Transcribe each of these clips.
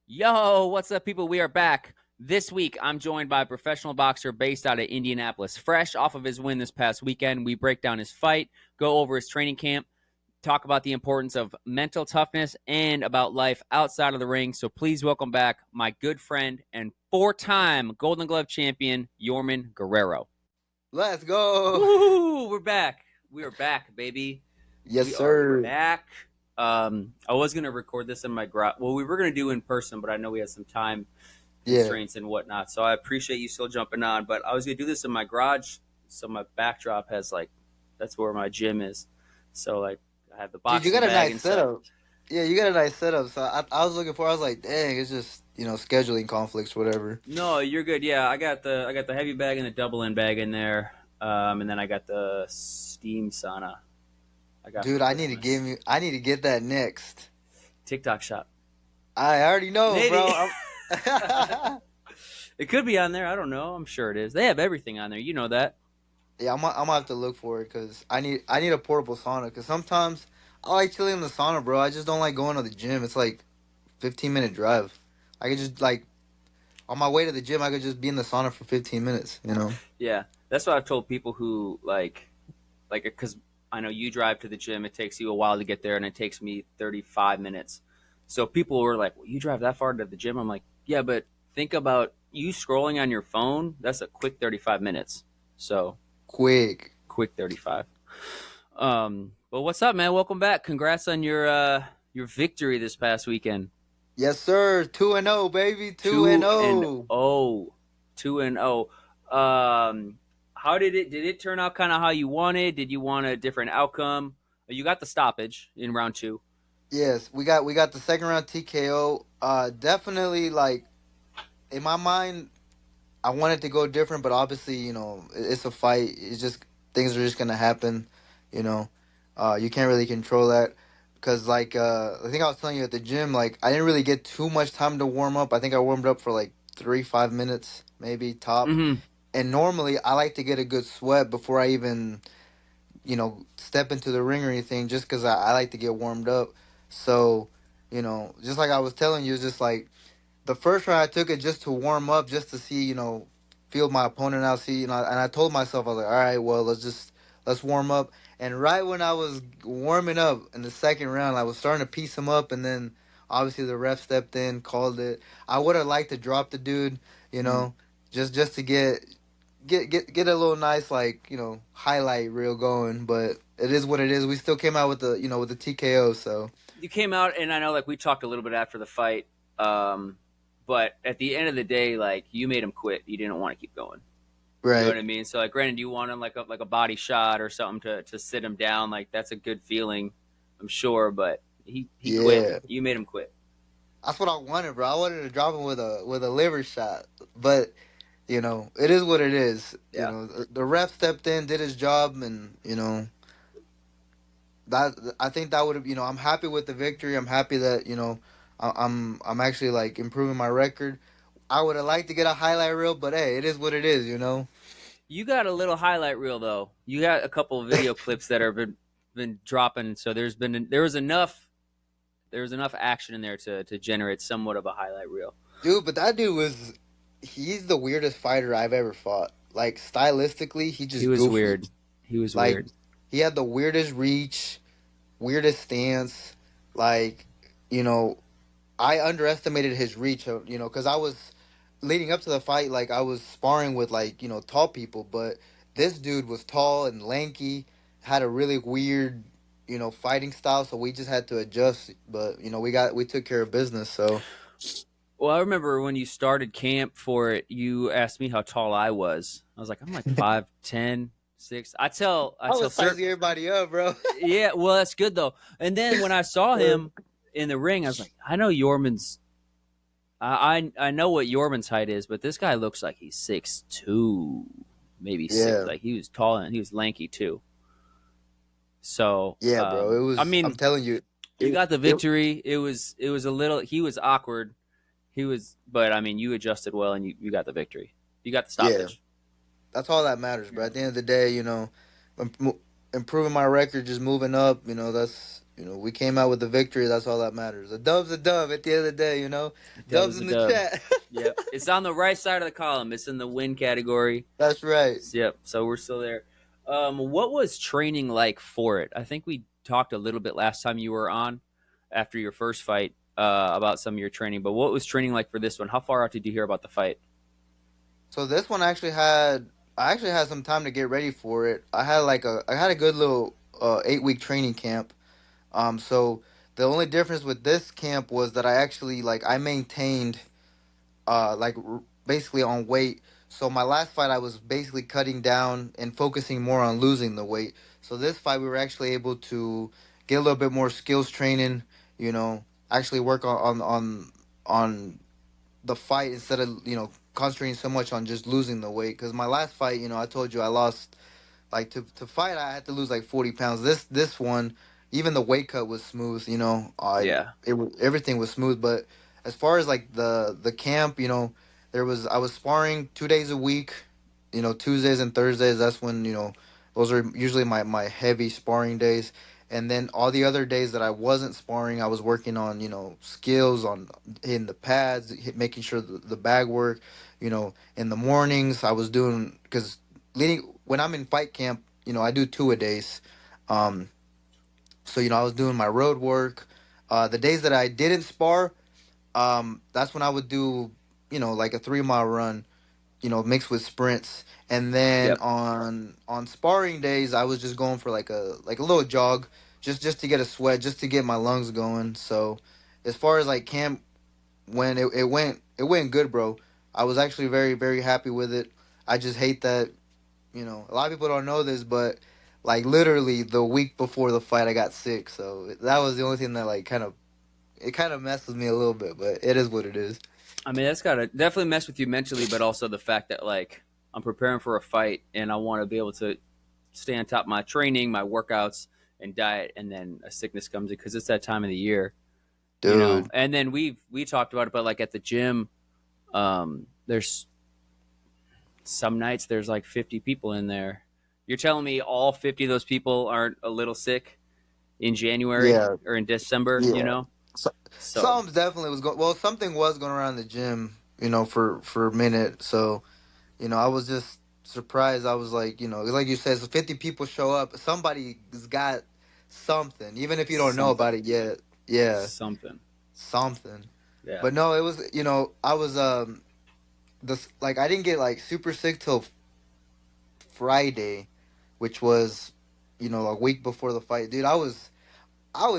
Yo, what's up, people? We are back. This week, I'm joined by a professional boxer based out of Indianapolis. Fresh off of his win this past weekend, we break down his fight, go over his training camp, talk about the importance of mental toughness, and about life outside of the ring. So please welcome back my good friend and four-time Golden Glove champion, Yorman Guerrero. Let's go. Woo! We're back. We are back, baby. Yes, We are sir. back. I was gonna record this in my garage. Well, we were gonna do in person, but I know we had some time Yeah. constraints and whatnot. So I appreciate you still jumping on. But I was gonna do this in my garage, so my backdrop has that's where my gym is. So I have the Dude, you boxing got a bag nice and stuff. setup. Yeah, you got a nice setup. So I was looking for, I was like, dang, it's just, scheduling conflicts, whatever. No, you're good. Yeah, I got the heavy bag and the double end bag in there, and then I got the steam sauna I got for Dude, Christmas. I need to get that next. TikTok shop, I already know, maybe. bro. It could be on there. I don't know. I'm sure it is. They have everything on there. You know that. Yeah, I'm gonna have to look for it because I need a portable sauna because sometimes I like chilling in the sauna, bro. I just don't like going to the gym. It's like 15-minute drive. I could just like on my way to the gym, I could just be in the sauna for 15 minutes, you know? Yeah, that's what I've told people who because I know you drive to the gym. It takes you a while to get there, and it takes me 35 minutes. So people were like, "Well, you drive that far to the gym?" I'm like, "Yeah, but think about you scrolling on your phone. That's a quick 35 minutes. So Quick. quick 35. But what's up, man? Welcome back. Congrats on your victory this past weekend. Yes, sir. 2-0, baby. 2 and Two and 0. oh, 2-0. Um, how did it turn out? Kind of how you wanted? Did you want a different outcome? You got the stoppage in round two. Yes, we got the second round TKO. Definitely like in my mind I wanted to go different, but obviously, it's a fight. It's just things are just going to happen, you know. You can't really control that cuz I think I was telling you at the gym like I didn't really get too much time to warm up. I think I warmed up for like 3 5 minutes maybe top. Mm-hmm. And normally I like to get a good sweat before I even step into the ring or anything just because I like to get warmed up. So, just like I was telling you, it's just like the first round I took it just to warm up, just to see, feel my opponent out, see, and I told myself, I was like, all right, well, let's warm up. And right when I was warming up in the second round, I was starting to piece him up, and then obviously the ref stepped in, called it. I would have liked to drop the dude, you Mm-hmm. know, just to get a little nice highlight reel going, but it is what it is. We still came out with the TKO. So You came out, and I know we talked a little bit after the fight, but at the end of the day, you made him quit. You didn't want to keep going. You know right, what I mean? So granted, you want him like a body shot or something to sit him down. Like that's a good feeling, I'm sure. But he quit. yeah, You made him quit. that's what I wanted, bro. I wanted to drop him with a liver shot, but it is what it is. Yeah. The ref stepped in, did his job, and that I think that would have I'm happy with the victory. I'm happy that I'm actually like improving my record. I would have liked to get a highlight reel, but hey, it is what it is. You got a little highlight reel though. You got a couple of video clips that have been dropping. So there was enough action in there to generate somewhat of a highlight reel. Dude, but that dude he's the weirdest fighter I've ever fought. Like stylistically, he He just was goofy. weird. He was Like weird. he had the weirdest reach, weirdest stance. Like, you know, I underestimated his reach, because I was leading up to the fight, like I was sparring with like, tall people, but this dude was tall and lanky, had a really weird, fighting style, so we just had to adjust, but we took care of business, so Well, I remember when you started camp for it, you asked me how tall I was. I was like, I'm like 5'10", 6. I I tell was certain. sizing everybody up, bro. Yeah, well, that's good though. And then when I saw him in the ring, I was like, I know Yorman's. I know what Yorman's height is, but this guy looks like he's 6'2", maybe six. Yeah. Like he was tall and he was lanky too. So, Yeah, bro. I I'm mean, telling you, you it, got the it, victory. It was a little. He was awkward. But I mean, you adjusted well and you got the victory. You got the yeah, stoppage. that's all that matters. But at the end of the day, improving my record, just moving up, we came out with the victory. That's all that matters. A dub's a dub at the end of the day. Dub Dubs is a in the dub. chat. Yep. It's on the right side of the column. It's in the win category. That's right. Yep. So we're still there. What was training like for it? I think we talked a little bit last time you were on after your first fight about some of your training. But what was training like for this one? How far out did you hear about the fight? So this one I actually had some time to get ready for it. I had a good little 8 week training camp. So the only difference with this camp was that I maintained basically on weight. So my last fight I was basically cutting down and focusing more on losing the weight. So this fight we were actually able to get a little bit more skills training, actually work on the fight instead of concentrating so much on just losing the weight. Because my last fight, I told you I lost like to fight I had to lose like 40 pounds. This one, even the weight cut was smooth. Yeah. Everything was smooth. But as far as like the camp, I was sparring 2 days a week. Tuesdays and Thursdays. That's when those are usually my heavy sparring days. And then all the other days that I wasn't sparring, I was working on skills on hitting the pads, making sure the bag work. In the mornings I was doing because leading when I'm in fight camp, I do two a days. Um, so I was doing my road work. The days that I didn't spar, that's when I would do, like a 3 mile run, mixed with sprints. And then Yep. on sparring days, I was just going for like a little jog, just to get a sweat, just to get my lungs going. So as far as like camp, when it went good, bro. I was actually very very happy with it. I just hate that a lot of people don't know this, but like literally the week before the fight, I got sick. So that was the only thing that like kind of messes me a little bit, but it is what it is. I mean, that's gotta definitely mess with you mentally, but also the fact that like I'm preparing for a fight and I want to be able to stay on top of my training, my workouts, and diet, and then a sickness comes in because it's that time of the year, Dude. And then we talked about it, but like at the gym, there's some nights there's like 50 people in there. You're telling me all 50 of those people aren't a little sick in January Yeah, or in December, yeah. So, So something definitely was going. Well, something was going around the gym, for a minute. So I was just surprised. I was like, like you said, so 50 people show up. Somebody's got something, even if you don't know something, about it yet. Yeah, something, something. yeah. But no, it was. I was this like I didn't get like super sick till Friday, which was a week before the fight. Dude, I was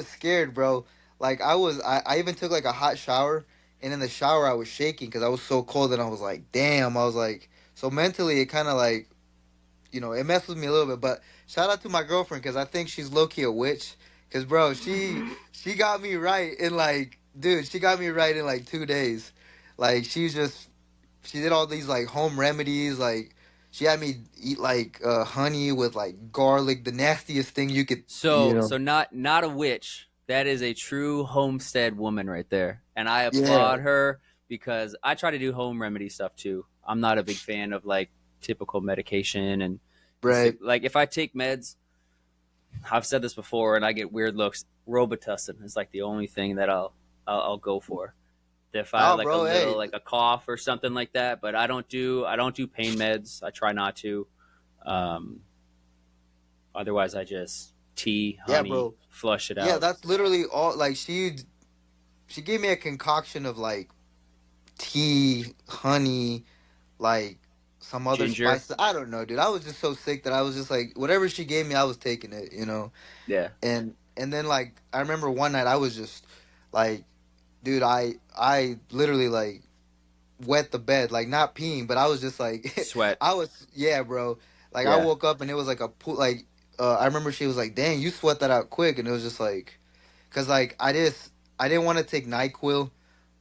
scared, bro. Like I even took like a hot shower, and in the shower I was shaking because I was so cold, and I was like, damn. I was like, so mentally it kind of like it messed with me a little bit. But shout out to my girlfriend because I think she's low key a witch. Cause bro, she got me right in like, dude, she got me right in like 2 days. Like she did all these like home remedies. Like she had me eat like honey with like garlic, the nastiest thing you could, So not a witch. That is a true homestead woman right there, and I Yeah, applaud her because I try to do home remedy stuff too. I'm not a big fan of like typical medication and right. like if I take meds, I've said this before, and I get weird looks. Robitussin is like the only thing that I'll go for. If I have Oh, like a bro, little hey, like a cough or something like that, but I don't do pain meds. I try not to. Um, Otherwise, I just tea, yeah, honey, bro, flush it yeah. out. That's literally all. Like she gave me a concoction of like tea, honey, like some other Ginger, spices. I don't know, dude. I was just so sick that I was just like, whatever she gave me, I was taking it. yeah. And then like I remember one night I was just like, dude, I literally like wet the bed, like not peeing, but I was just like, Sweat. I was, yeah, bro. Like I Yeah. woke up and it was like a pool. Like I remember she was like, dang, you sweat that out quick, and it was just like, cause like I didn't want to take Nyquil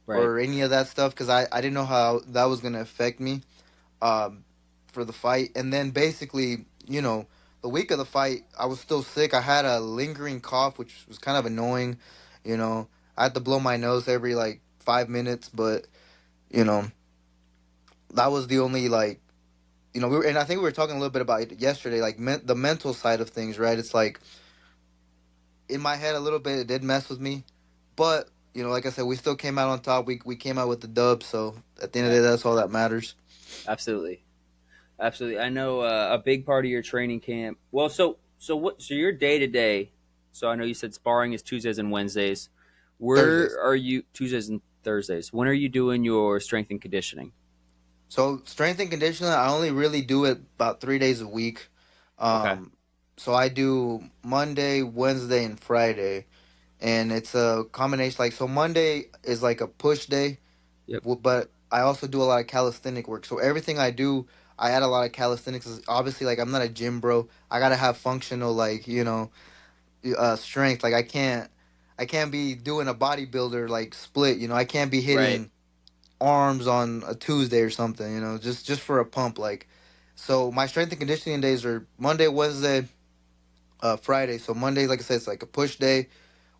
Right. or any of that stuff because I didn't know how that was gonna affect me um, for the fight. And then basically, the week of the fight, I was still sick. I had a lingering cough, which was kind of annoying. You know, I had to blow my nose every like 5 minutes, but you know, that was the only like and I think we were talking a little bit about it yesterday, like the mental side of things, right? It's like in my head a little bit. It did mess with me, but like I said, we still came out on top. We came out with the dub. So at the end of Yeah, the day, that's all that matters. absolutely. Absolutely. I know a big part of your training camp. Well, so your day to day. So I know you said sparring is Tuesdays and Wednesdays. Thursdays. Where are you Tuesdays and Thursdays? When are you doing your strength and conditioning? So strength and conditioning, I only really do it about 3 days a week. Okay. Um, so I do Monday, Wednesday, and Friday, and it's a combination. Like so, Monday is like a push day, Yep. but I also do a lot of calisthenic work. So everything I do, I add a lot of calisthenics. Obviously, like I'm not a gym bro. I gotta have functional, like strength. Like I can't be doing a bodybuilder like split. I can't be Right. hitting arms on a Tuesday or something, just for a pump. Like, so my strength and conditioning days are Monday, Wednesday, Friday. So Monday, like I said, it's like a push day.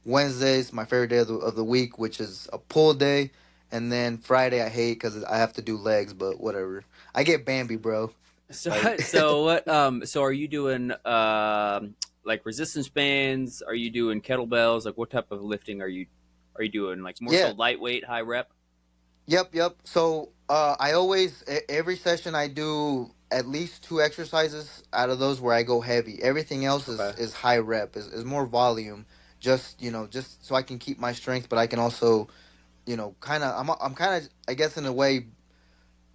Wednesday's my favorite day of the week, which is a pull day. And then Friday I hate because I have to do legs, but whatever. I get Bambi, bro. So Like, so what so are you doing like resistance bands? Are you doing kettlebells? Like what type of lifting are you doing? Like more so yeah, lightweight, high rep? yep. So I always every session I do at least two exercises out of those where I go heavy. Everything else is Okay. is high rep, is more volume. Just so I can keep my strength, but I can also kind of I'm kind of, I guess, in a way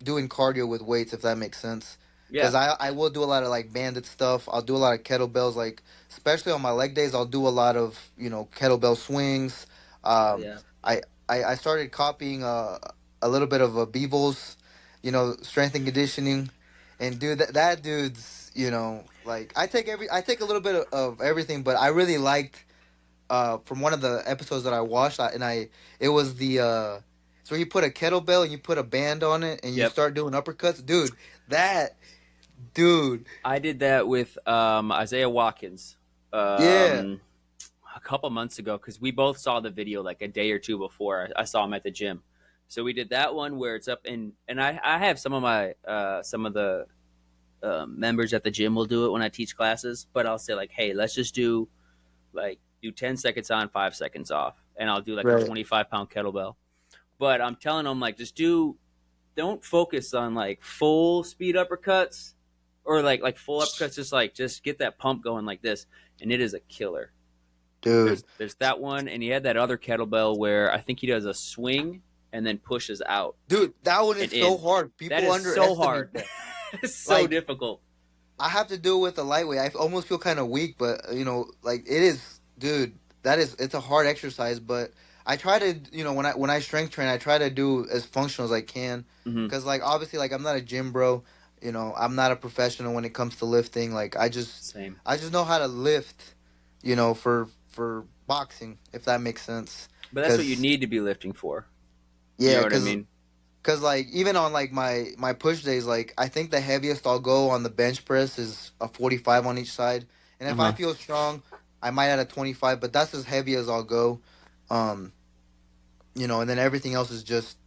doing cardio with weights, if that makes sense. Yeah. Because I will do a lot of like banded stuff. I'll do a lot of kettlebells, like especially on my leg days. I'll do a lot of kettlebell swings. Oh Um, yeah. I started copying a little bit of a Beebles, strength and conditioning, and dude, that dude's like I take a little bit of everything, but I really liked from one of the episodes that I watched, it was the so you put a kettlebell and you put a band on it and you Yep. start doing uppercuts, dude. That dude, I did that with Isaiah Watkins yeah, um, a couple months ago because we both saw the video like a day or two before I saw him at the gym. So we did that one where it's up and I have some of my some of the members at the gym will do it when I teach classes, but I'll say like, hey, let's just do 10 seconds on, 5 seconds off, and I'll do like a right, 25-pound kettlebell. But I'm telling them like just don't focus on like full speed uppercuts or like full uppercuts. Just get that pump going like this, and it is a killer. dude, There's that one, and he had that other kettlebell where I think he does a swing and then pushes out dude. That one and is so in. hard. That People is so hard. underestimate that. It's so Like difficult. I have to do it with a lightweight. I almost feel kind of weak, but like it is, dude. It's a hard exercise, but I try to, when I strength train, I try to do as functional as I can, Hmm. because like obviously like I'm not a gym bro. I'm not a professional when it comes to lifting. Like Same. I just know how to lift, for boxing, if that makes sense. But that's what you Cause need to be lifting for. You know yeah, what I cause mean? Cause like even on like my push days, like I think the heaviest I'll go on the bench press is a 45 on each side, and Uh if I huh. feel strong, I might add a 25, but that's as heavy as I'll go. Um, and then everything else is just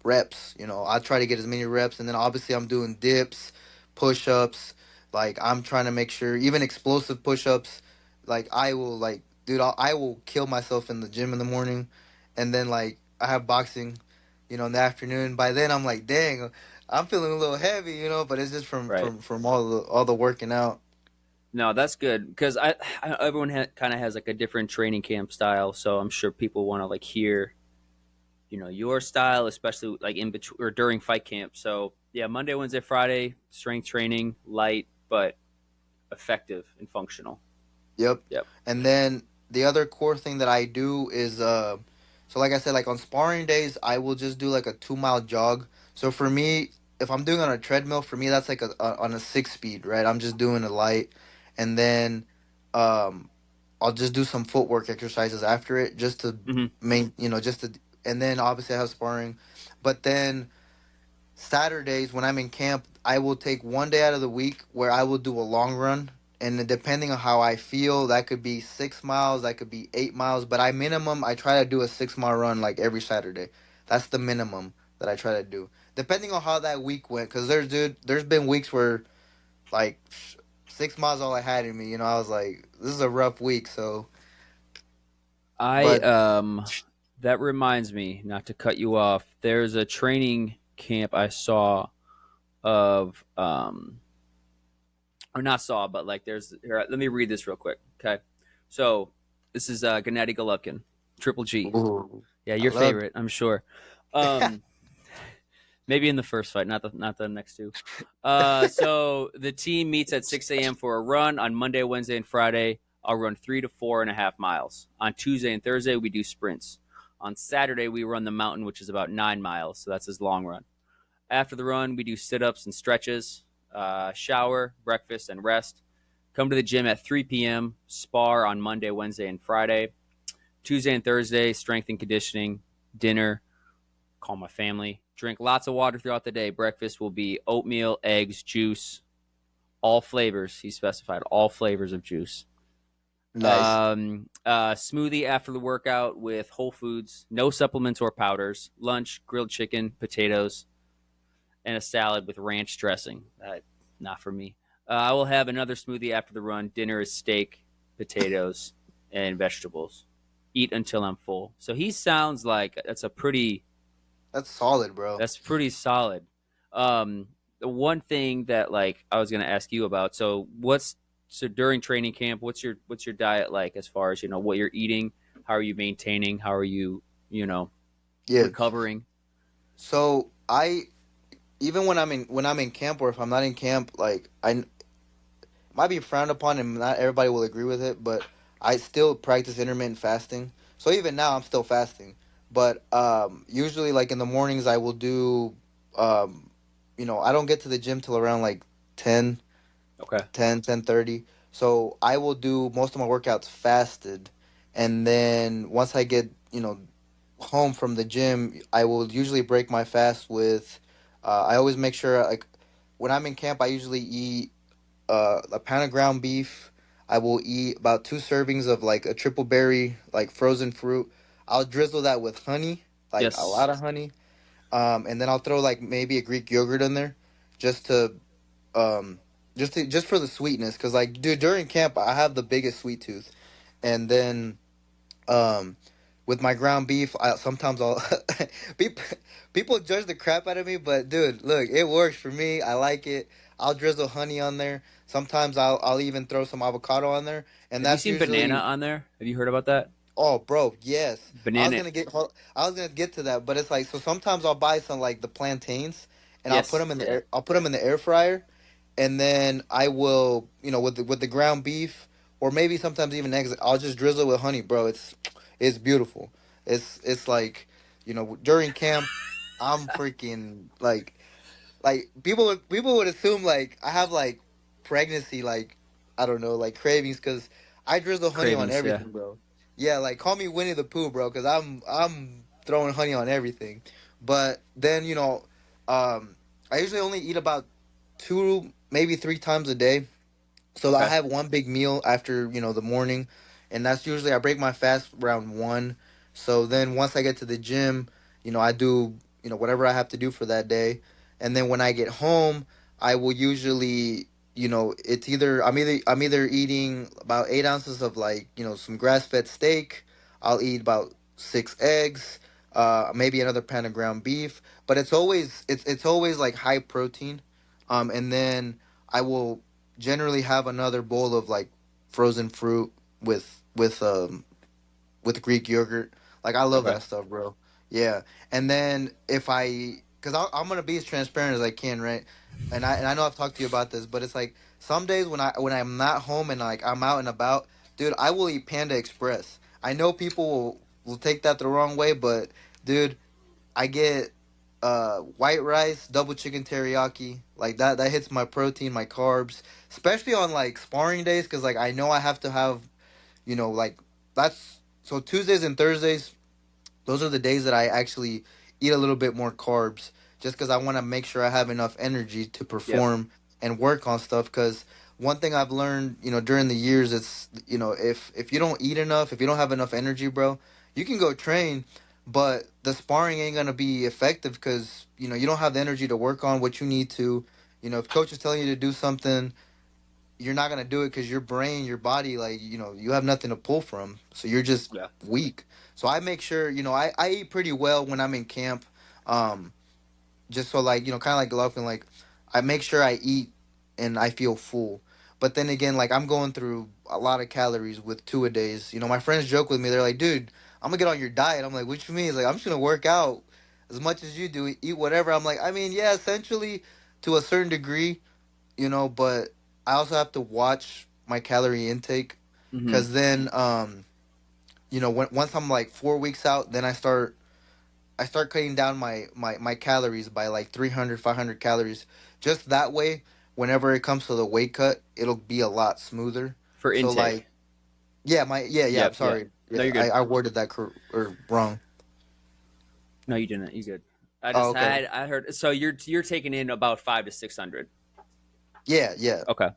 reps. I try to get as many reps, and then obviously I'm doing dips, push ups. Like I'm trying to make sure even explosive push ups. Like I will like, dude, I will kill myself in the gym in the morning, and then like I have boxing, in the afternoon. By then I'm like, dang, I'm feeling a little heavy, but it's just from Right. from from all the working out. No, that's good because everyone kind of has like a different training camp style, so I'm sure people want to like hear your style, especially like in between or during fight camp. So yeah, Monday, Wednesday, Friday, strength training, light but effective and functional. Yep. Yep. And then the other core thing that I do is so like I said, like on sparring days I will just do like a 2 mile jog. So for me, if I'm doing on a treadmill, for me that's like on a 6 speed, right? I'm just doing a light, and then um I'll just do some footwork exercises after it, just to Hmm. just to, and then obviously I have sparring. But then Saturdays when I'm in camp, I will take one day out of the week where I will do a long run. And then depending on how I feel, that could be 6 miles, that could be 8 miles. But I try to do a 6 mile run like every Saturday. That's the minimum that I try to do. Depending on how that week went. Because there's been weeks where like 6 miles all I had in me. I was like, this is a rough week. So I But that reminds me, not to cut you off. There's a training camp I saw of or not saw, but like there's here, let me read this real quick. Okay. So this is Gennady Golovkin, Triple G. ooh, Yeah, I your love favorite, I'm sure. Um maybe in the first fight, not the next two. So the team meets at 6 a.m. for a run on Monday, Wednesday, and Friday. I'll run 3 to 4.5 miles. On Tuesday and Thursday, we do sprints. On Saturday, we run the mountain, which is about 9 miles. So that's his long run. After the run, we do sit ups and stretches, shower, breakfast, and rest. Come to the gym at 3 p.m., spar on Monday, Wednesday, and Friday. Tuesday and Thursday, strength and conditioning, dinner, call my family, drink lots of water throughout the day. Breakfast will be oatmeal, eggs, juice, all flavors. He specified all flavors of juice. nice. Smoothie after the workout with whole foods, no supplements or powders. Lunch, grilled chicken, potatoes, and a salad with ranch dressing. Not for me. I will have another smoothie after the run. Dinner is steak, potatoes, and vegetables. Eat until I'm full. So he sounds like That's solid, bro. that's pretty solid. The one thing that like I was gonna ask you about. So during training camp, what's your diet like as far as what you're eating? How are you maintaining? How are you you know Yeah. recovering? So I even when I'm in camp or if I'm not in camp, like I might be frowned upon and not everybody will agree with it, but I still practice intermittent fasting. So even now I'm still fasting. But usually like in the mornings I will do I don't get to the gym till around like 10, Okay. 10:30. So I will do most of my workouts fasted, and then once I get, home from the gym, I will usually break my fast with I always make sure like when I'm in camp I usually eat a pound of ground beef. I will eat about 2 servings of like a triple berry, like frozen fruit. I'll drizzle that with honey, like a Yes. lot of honey. And then I'll throw like maybe a Greek yogurt in there, just to, um, just for the sweetness. Cause like, dude, during camp I have the biggest sweet tooth, and then um, with my ground beef, sometimes I'll people people judge the crap out of me, but dude, look, it works for me. I like it. I'll drizzle honey on there. Sometimes I'll even throw some avocado on there, and Have you that's seen banana usually. on there? Have you heard about that? Oh, bro, yes. Banana. I was gonna get to that, but it's like so. Sometimes I'll buy some like the plantains, and I'll put Yes. them in the air. I'll put them in the air fryer, and then I will, with the ground beef, or maybe sometimes even eggs. I'll just drizzle with honey, bro. It's beautiful. It's like, during camp, I'm freaking like people would assume like I have like pregnancy like I don't know like cravings because I drizzle honey on Cravings. Yeah. everything, bro. Yeah, like call me Winnie the Pooh, bro, because I'm throwing honey on everything. But then um, I usually only eat about 2 maybe 3 times a day. So I Okay. have one big meal after, the morning, and that's usually I break my fast around 1. So then once I get to the gym, I do, whatever I have to do for that day. And then when I get home, I will usually, it's either I'm either eating about 8 ounces of like, some grass-fed steak. I'll eat about 6 eggs, maybe another pound of ground beef, but it's always like high protein. And then I will generally have another bowl of like frozen fruit with Greek yogurt. Like I love Okay. that stuff, bro. Yeah. And then cuz I'm going to be as transparent as I can, right? And I know I've talked to you about this, but it's like some days when I'm not home and like I'm out and about, dude, I will eat Panda Express. I know people will take that the wrong way, but dude, I get white rice, double chicken teriyaki. Like that hits my protein, my carbs, especially on like sparring days cuz like I know I have to have, like that's so Tuesdays and Thursdays, those are the days that I actually eat a little bit more carbs just cuz I want to make sure I have enough energy to Yep. perform and work on stuff cuz one thing I've learned, during the years, it's, if you don't eat enough, if you don't have enough energy, bro, you can go train, but the sparring ain't gonna be effective because you don't have the energy to work on what you need to. If coach is telling you to do something, you're not gonna do it because your brain, your body, like you have nothing to pull from, so you're just Yeah. weak. So I make sure I eat pretty well when I'm in camp, um, just so like kind of like Golovkin, like I make sure I eat and I feel full. But then again, like I'm going through a lot of calories with 2-a-days. My friends joke with me. They're like, "Dude, I'm gonna get on your diet." I'm like, "What you mean?" He's like, "I'm just gonna work out as much as you do, eat whatever." I'm like, I mean, yeah, essentially to a certain degree, but I also have to watch my calorie intake Mm-hmm. because then, once I'm like 4 weeks out, then I start cutting down my calories by like 300, 500 calories. Just that way, whenever it comes to the weight cut, it'll be a lot smoother. For So like, intake. yeah. I'm Yep. Yep. sorry. No, Yeah, you're I, good. I worded that or wrong. No, you didn't. You good. I Oh, just okay. had I heard. So you're taking in about 500 to 600. Yeah, yeah. Okay.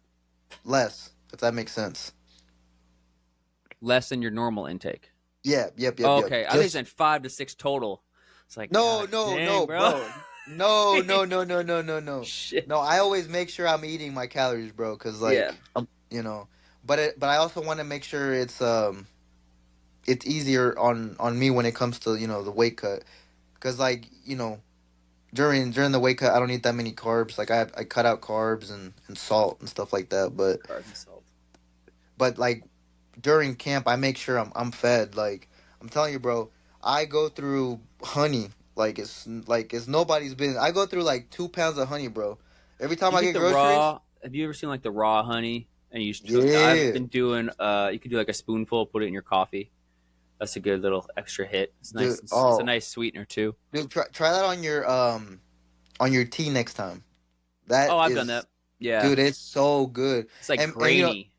Less, if that makes sense. Less than your normal intake. Yeah, yep. Okay. I think Just it's 5 to 6 total. It's like, no, God no, dang, no, bro. bro. No, no, no, no, no, no, no. Shit. No, I always make sure I'm eating my calories, bro, cuz Yeah. like, you know, but I also want to make sure it's easier on me when it comes to, the weight cut, cuz like, during the weight cut, I don't eat that many carbs. Like I cut out carbs and salt and stuff like that, Carbs and salt. but like during camp, I make sure I'm fed. Like I'm telling you, bro, I go through honey like it's nobody's business. I go through like 2 pounds of honey, bro. Every Do time you I get get the groceries. raw? Have you ever seen like the raw honey? And I've Yeah, been doing. You could do like a spoonful, put it in your coffee. That's a good little extra hit. It's nice. dude. It's a Oh, nice sweetener too. dude, try that on your tea next time. Oh, That I've done is, that. Yeah, dude, it's so good. it's like And grainy.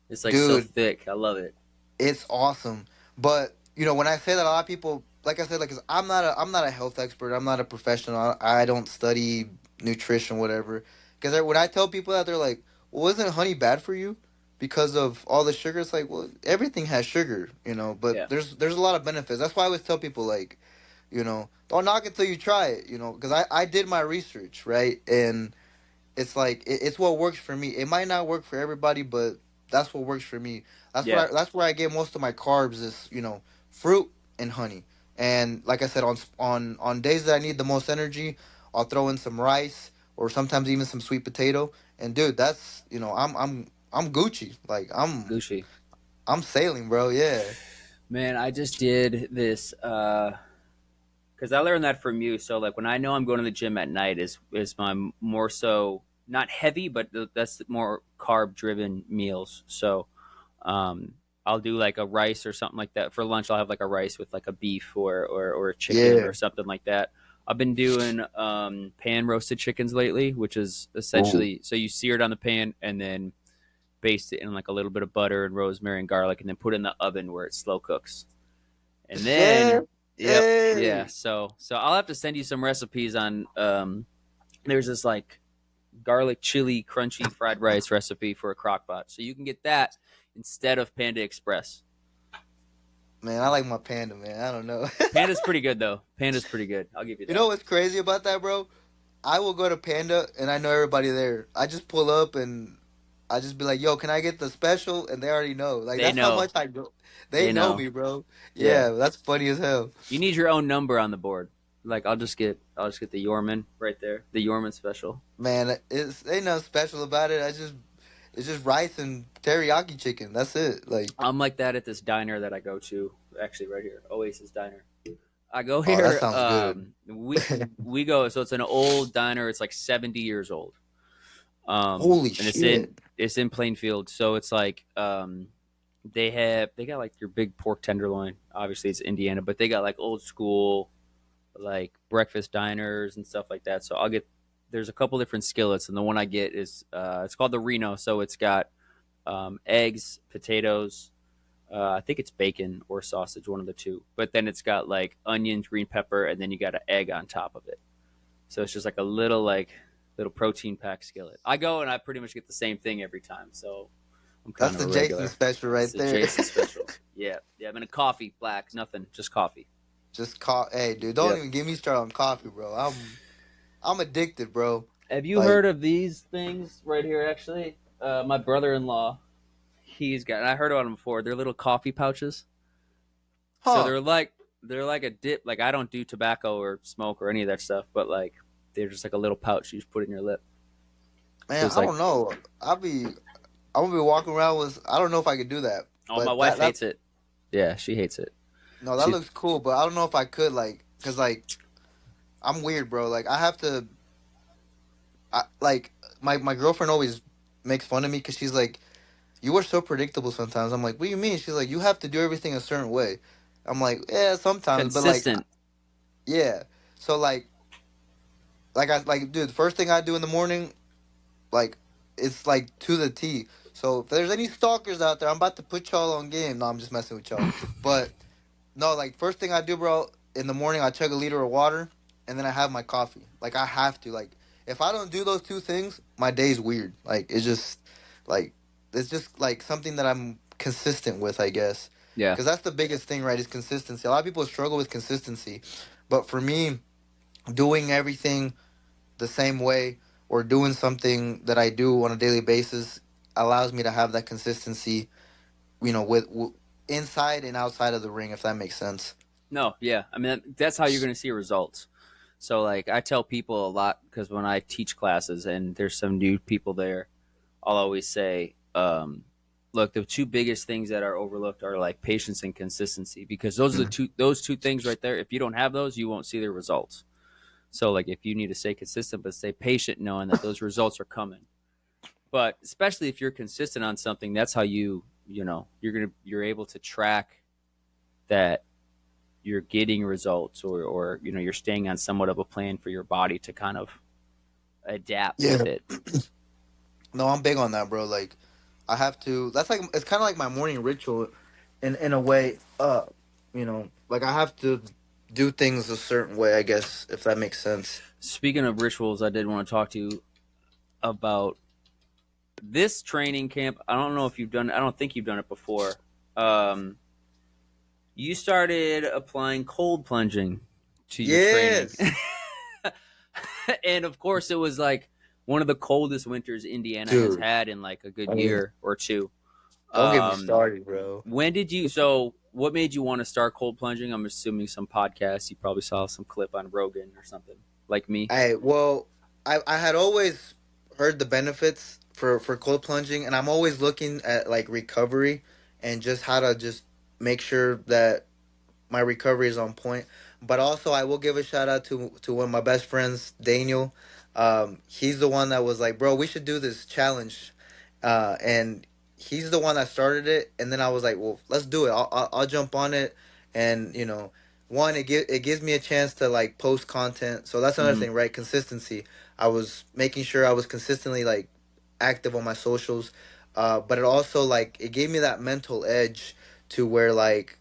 It's like so dude, thick. I love it. it's awesome. But when I say that, a lot of people, like I said, like 'cause I'm not a health expert. I'm not a professional. I don't study nutrition, whatever. Because when I tell people that, they're like, "Well, isn't honey bad for you because of all the sugar?" It's like, well, everything has sugar, but Yeah, there's a lot of benefits. That's why I always tell people like, don't knock it till you try it, because I did my research, right, and it's like it's what works for me. It might not work for everybody, but that's what works for me. yeah. That's where I get most of my carbs is fruit and honey. And like I said, on days that I need the most energy, I'll throw in some rice or sometimes even some sweet potato. And dude, that's I'm Gucci. Like Gucci. I'm sailing, bro. Yeah, Man, I just did this because I learned that from you. So like when I know I'm going to the gym at night is my more so not heavy, but that's more carb driven meals. So um, I'll do like a rice or something like that for lunch. I'll have like a rice with like a beef or a chicken yeah. or something like that. I've been doing pan roasted chickens lately, which is Ooh. essentially so you sear it on the pan and then baste it in like a little bit of butter and rosemary and garlic, and then put it in the oven where it slow cooks. And Shit. then, yep, yeah. Hey. So I'll have to send you some recipes on. There's this like garlic chili crunchy fried rice recipe for a crock pot, so you can get that instead of Panda Express. Man, I like my panda, man. I don't know. Panda's pretty good though. Panda's pretty good. I'll give you You that. know what's crazy about that, bro? I will go to Panda and I know everybody there. I just pull up and I just be like, "Yo, can I get the special?" And they already know. Like They that's how know. much I go. They They know know. me, bro. Yeah. Yeah, that's funny as hell. You need your own number on the board. Like I'll just get the Yorman right there. The Yorman special. Man, it's ain't nothing special about it. It's just rice and teriyaki chicken. That's it. Like, I'm like that at this diner that I go to. Actually, right here, Oasis Diner. I go oh, that here. sounds good. We go. So it's an old diner. It's like 70 years old. Holy And shit. it's in Plainfield. So it's like they got like your big pork tenderloin. Obviously, it's Indiana, but they got like old school like breakfast diners and stuff like that. So I'll get. There's a couple different skillets, and the one I get is it's called the Reno. So it's got eggs, potatoes, I think it's bacon or sausage, one of the two. But then it's got like onions, green pepper, and then you got an egg on top of it. So it's just like a little protein pack skillet. I go and I pretty much get the same thing every time. So I'm That's kind of the a Jason regular. special It's right a there. Jason special. Yeah, yeah. I'm in a coffee, black, nothing, just coffee. Just hey, dude, don't Yep. even get me started on coffee, bro. I'm addicted, bro. Have you Like, heard of these things right here? Actually, My brother-in-law, he's got. And I heard about them before. They're little coffee pouches. So Huh. they're like a dip. Like I don't do tobacco or smoke or any of that stuff, but like they're just like a little pouch you just put in your lip. So Man, it's I like, don't know. I'm gonna be walking around with. I don't know if I could do that, oh, my but wife that hates it. Yeah, she hates it. no, that She looks cool. But I don't know if I could like, cause like I'm weird, bro. Like I have to. Like my girlfriend always makes fun of me because she's like, "You are so predictable sometimes." I'm like, "What do you mean?" She's like, "You have to do everything a certain way." I'm like, "Yeah, sometimes," but like, consistent. yeah. So like, dude, the first thing I do in the morning, like, it's like to the T. So if there's any stalkers out there, I'm about to put y'all on game. No, I'm just messing with y'all. But no, like first thing I do, bro, in the morning I chug a liter of water and then I have my coffee. Like I have to. Like if I don't do those two things, my day's weird. Like it's just like something that I'm consistent with, I guess. Yeah. Cuz that's the biggest thing, right? Is consistency. A lot of people struggle with consistency. But for me, doing everything the same way or doing something that I do on a daily basis allows me to have that consistency, with inside and outside of the ring, if that makes sense. No, yeah. I mean, that's how you're going to see results. So, like, I tell people a lot because when I teach classes and there's some new people there, I'll always say, look, the two biggest things that are overlooked are like patience and consistency because those two things right there. If you don't have those, you won't see the results. So, like, if you need to stay consistent but stay patient, knowing that those results are coming. But especially if you're consistent on something, that's how you're able to track that you're getting results or you're staying on somewhat of a plan for your body to kind of adapt Yeah. with it. No, I'm big on that, bro. Like, I have to. That's like it's kind of like my morning ritual, in a way. Like I have to do things a certain way, I guess, if that makes sense. Speaking of rituals, I did want to talk to you about this training camp. I don't know if you've done. I don't think you've done it before. Um, you started applying cold plunging to your training, Yes, and of course, it was like one of the coldest winters Indiana has dude. had in like a good I mean, year or two. don't get me Um, started, bro. when did you? So, what made you want to start cold plunging? I'm assuming some podcast. You probably saw some clip on Rogan or something, like me. Well, I had always heard the benefits for cold plunging, and I'm always looking at like recovery and just how to just make sure that my recovery is on point. But also, I will give a shout out to one of my best friends, Daniel. He's the one that was like, "Bro, we should do this challenge," and he's the one that started it. And then I was like, "Well, let's do it. I'll jump on it." And one, it gives me a chance to like post content. So that's another Hmm. thing, right? Consistency. I was making sure I was consistently like active on my socials, but it also like it gave me that mental edge to where like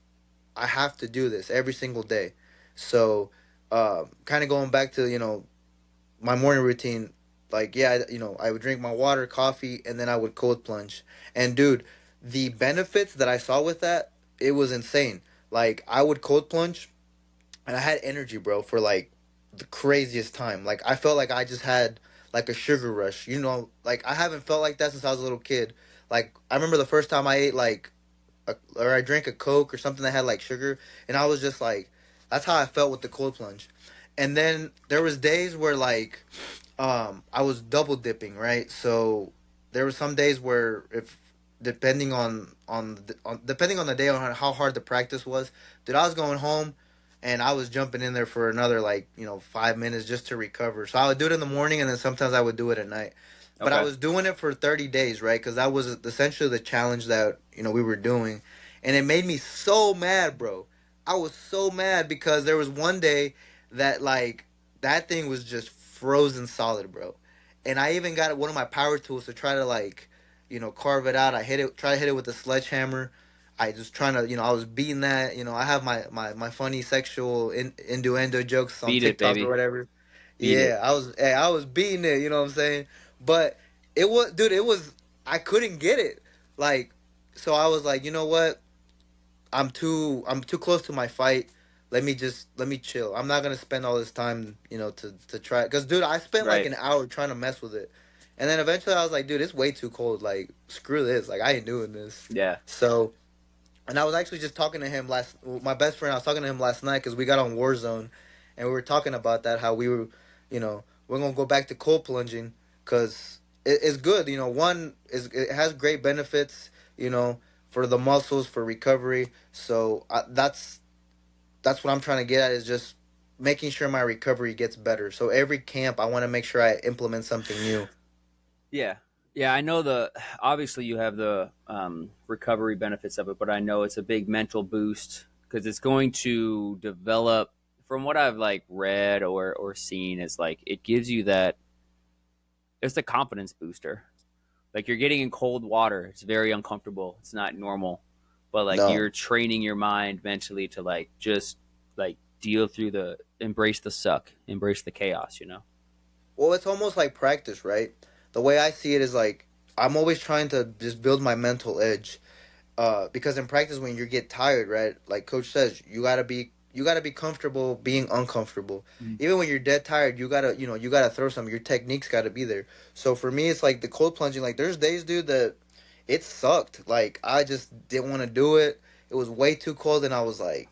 I have to do this every single day. So, kind of going back to my morning routine, like yeah, I would drink my water, coffee, and then I would cold plunge. And dude, the benefits that I saw with that, it was insane. Like I would cold plunge, and I had energy, bro, for like the craziest time. Like I felt like I just had like a sugar rush. Like I haven't felt like that since I was a little kid. Like I remember the first time I ate like or I drank a Coke or something that had like sugar, and I was just like, that's how I felt with the cold plunge. And then there was days where like, I was double dipping, right? So there were some days where if depending on depending on the day on how hard the practice was, dude, I was going home. And I was jumping in there for another 5 minutes just to recover. So I would do it in the morning, and then sometimes I would do it at night. But I Okay. was doing it for 30 days, right? Because that was essentially the challenge that we were doing, and it made me so mad, bro. I was so mad because there was one day that like that thing was just frozen solid, bro. And I even got one of my power tools to try to like, carve it out. I try to hit it with a sledgehammer. I just trying to, I was beating that. I have my funny sexual innuendo jokes on Beat it, TikTok or baby. whatever. Beat it. Yeah, I was beating it. You know what I'm saying? But it was, dude. It was. I couldn't get it. Like, so I was like, you know what? I'm too close to my fight. Let me chill. I'm not gonna spend all this time, to try. Cause dude, I spent like Right. an hour trying to mess with it, And then eventually I was like, dude, it's way too cold. Like, screw this. Like, I ain't doing this. Yeah. So, and I was actually just talking to him my best friend, I was talking to him last night because we got on Warzone and we were talking about that, how we were, we're going to go back to cold plunging because it's good. One, it has great benefits, for the muscles, for recovery. So that's what I'm trying to get at, is just making sure my recovery gets better. So every camp, I want to make sure I implement something new. Yeah. Yeah, I know obviously you have the recovery benefits of it, but I know it's a big mental boost because it's going to develop, from what I've like read or seen, is like it gives you that, it's a confidence booster. Like you're getting in cold water, it's very uncomfortable, it's not normal, but like No. you're training your mind mentally to like just like deal through embrace the suck, embrace the chaos. Well, it's almost like practice, right? The way I see it is like I'm always trying to just build my mental edge. Because in practice, when you get tired, right? Like coach says, you gotta be comfortable being uncomfortable. Mm. Even when you're dead tired, you gotta throw some. Your technique's gotta be there. So for me, it's like the cold plunging. Like there's days, dude, that it sucked. Like I just didn't want to do it. It was way too cold, and I was like,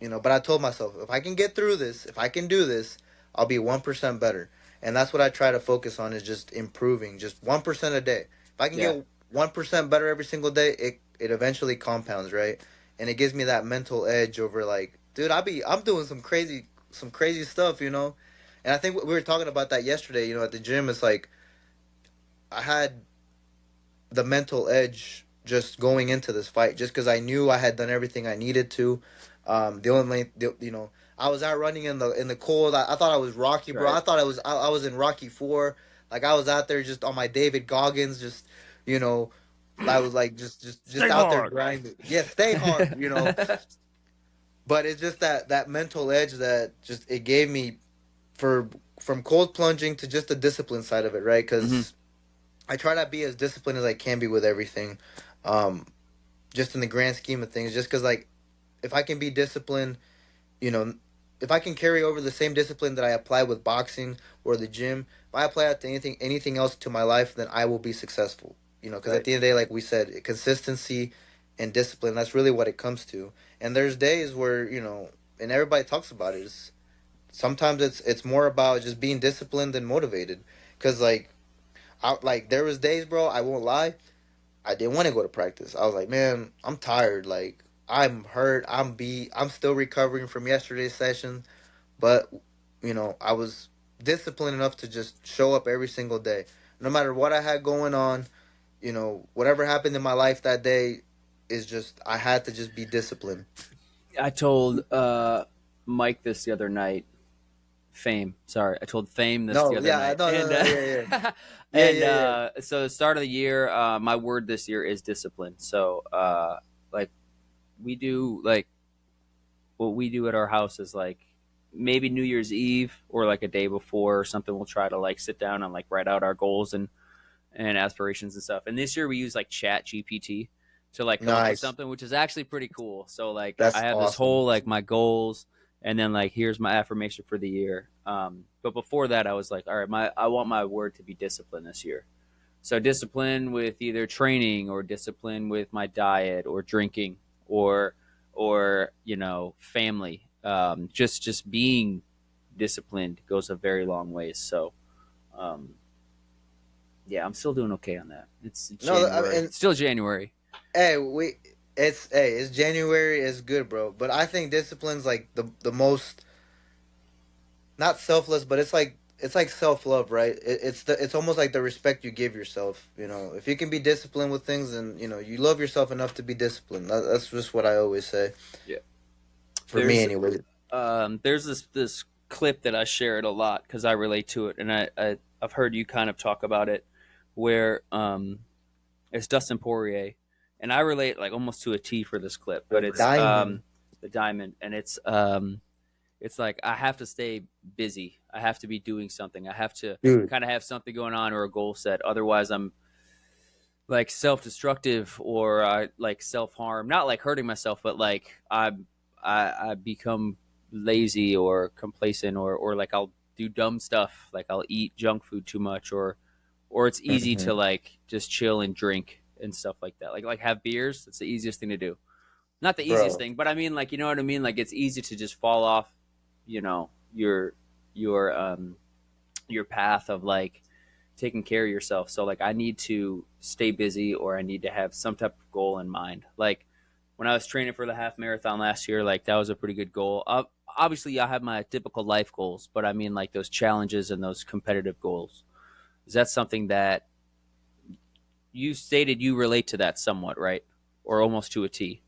But I told myself, if I can get through this, if I can do this, I'll be 1% better. And that's what I try to focus on, is just improving, just 1% a day. If I can Yeah. get 1% better every single day, it eventually compounds, right? And it gives me that mental edge over, like, dude, I'm doing some crazy stuff, And I think we were talking about that yesterday, at the gym. It's like I had the mental edge just going into this fight, just because I knew I had done everything I needed to. I was out running in the cold. I thought I was Rocky, bro. Right. I was in Rocky 4. Like I was out there just on my David Goggins, just you know, I was like just Stay out there hard. grinding. Yeah, stay hard. But it's just that mental edge that just it gave me, for from cold plunging to just the discipline side of it, right? Hmm. Because I try to be as disciplined as I can be with everything, um, just in the grand scheme of things. Just because, like, if I can be disciplined, you know, if I can carry over the same discipline that I apply with boxing or the gym, if I apply it to anything else to my life, then I will be successful. Because at Right. the end of the day, like we said, consistency and discipline, that's really what it comes to. And there's days where, and everybody talks about it. Sometimes it's more about just being disciplined and motivated. Because, like there was days, bro, I won't lie, I didn't want to go to practice. I was like, man, I'm tired. Like I'm hurt. I'm beat. I'm still recovering from yesterday's session. But I was disciplined enough to just show up every single day, no matter what I had going on. Whatever happened in my life that day is just I had to just be disciplined. I told Mike this the other night. Fame. Sorry, I told Fame this the No, other yeah, night, no, no, and no, yeah, yeah, yeah, and yeah, yeah. so the start of the year, my word this year is discipline. So like we do, like what we do at our house is like maybe New Year's Eve or like a day before or something. We'll try to like sit down and like write out our goals and aspirations and stuff. And this year we use like Chat GPT to like come up with Nice. something, which is actually pretty cool. So like I That's have this awesome. whole like my goals, and then like here's my affirmation for the year. But before that, I was like, all right, I want my word to be discipline this year. So discipline with either training or discipline with my diet or drinking or family. Just being disciplined goes a very long ways. So um, yeah, I'm still doing okay on that. It's No, I January. mean, It's still January. hey, it's January is good, bro. But I think discipline's like the most, not selfless, but it's like self love, right? It's almost like the respect you give yourself. If you can be disciplined with things, and you love yourself enough to be disciplined. That's just what I always say. Yeah. For me, There's anyway. there's this clip that I share it a lot because I relate to it, and I've heard you kind of talk about it, where it's Dustin Poirier, and I relate like almost to a T for this clip, but The it's diamond, the diamond, and it's like I have to stay busy. I have to be doing something. I have to dude. kind of have something going on or a goal set. Otherwise, I'm like self-destructive or like self-harm. Not like hurting myself, but like I become lazy or complacent or like I'll do dumb stuff. Like I'll eat junk food too much or it's easy Hmm. to like just chill and drink and stuff like that. Like have beers. That's the easiest thing to do. Not the easiest Bro, thing, but I mean, like, you know what I mean. Like it's easy to just fall off, your your path of like taking care of yourself. So like I need to stay busy, or I need to have some type of goal in mind. Like when I was training for the half marathon last year, like that was a pretty good goal. Obviously, I have my typical life goals, but I mean like those challenges and those competitive goals. Is that something that you stated you relate to that somewhat, right? Or almost to a T?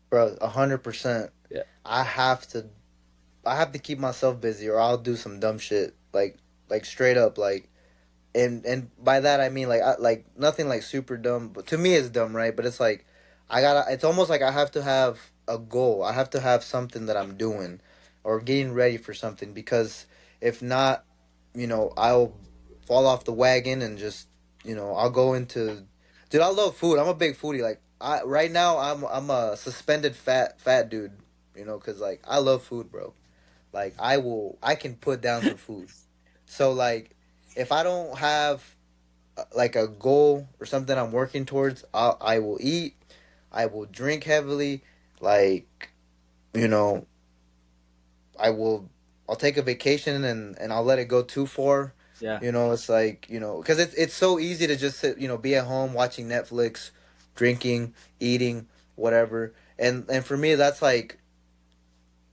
bro, 100%. Yeah. I have to I have to keep myself busy or I'll do some dumb shit. Like straight up like and by that I mean like nothing like super dumb, but to me it's dumb, right? But it's like it's almost like I have to have a goal. I have to have something that I'm doing or getting ready for something because if not, I'll fall off the wagon and just, I'll go into dude, I love food. I'm a big foodie. Like I right now I'm a suspended fat dude, cuz like I love food, bro. Like I can put down some food. So like if I don't have like a goal or something I'm working towards, I will eat. I will drink heavily. Like you know, I will. I'll take a vacation and I'll let it go too far. Yeah. It's like because it's so easy to just sit, be at home watching Netflix, drinking, eating, whatever. And for me, that's like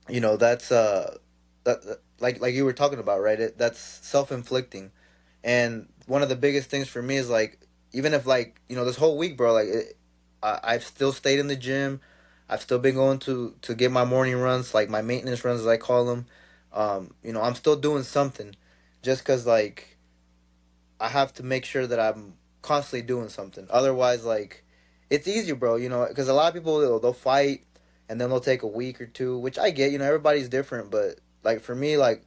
that's like you were talking about, right? That's self inflicting. And one of the biggest things for me is like, even if like this whole week, bro, like I've still stayed in the gym. I've still been going to get my morning runs, like my maintenance runs as I call them. I'm still doing something, just cause like I have to make sure that I'm constantly doing something. Otherwise, like it's easy, bro. Because a lot of people they'll fight and then they'll take a week or two, which I get. Everybody's different, but like for me, like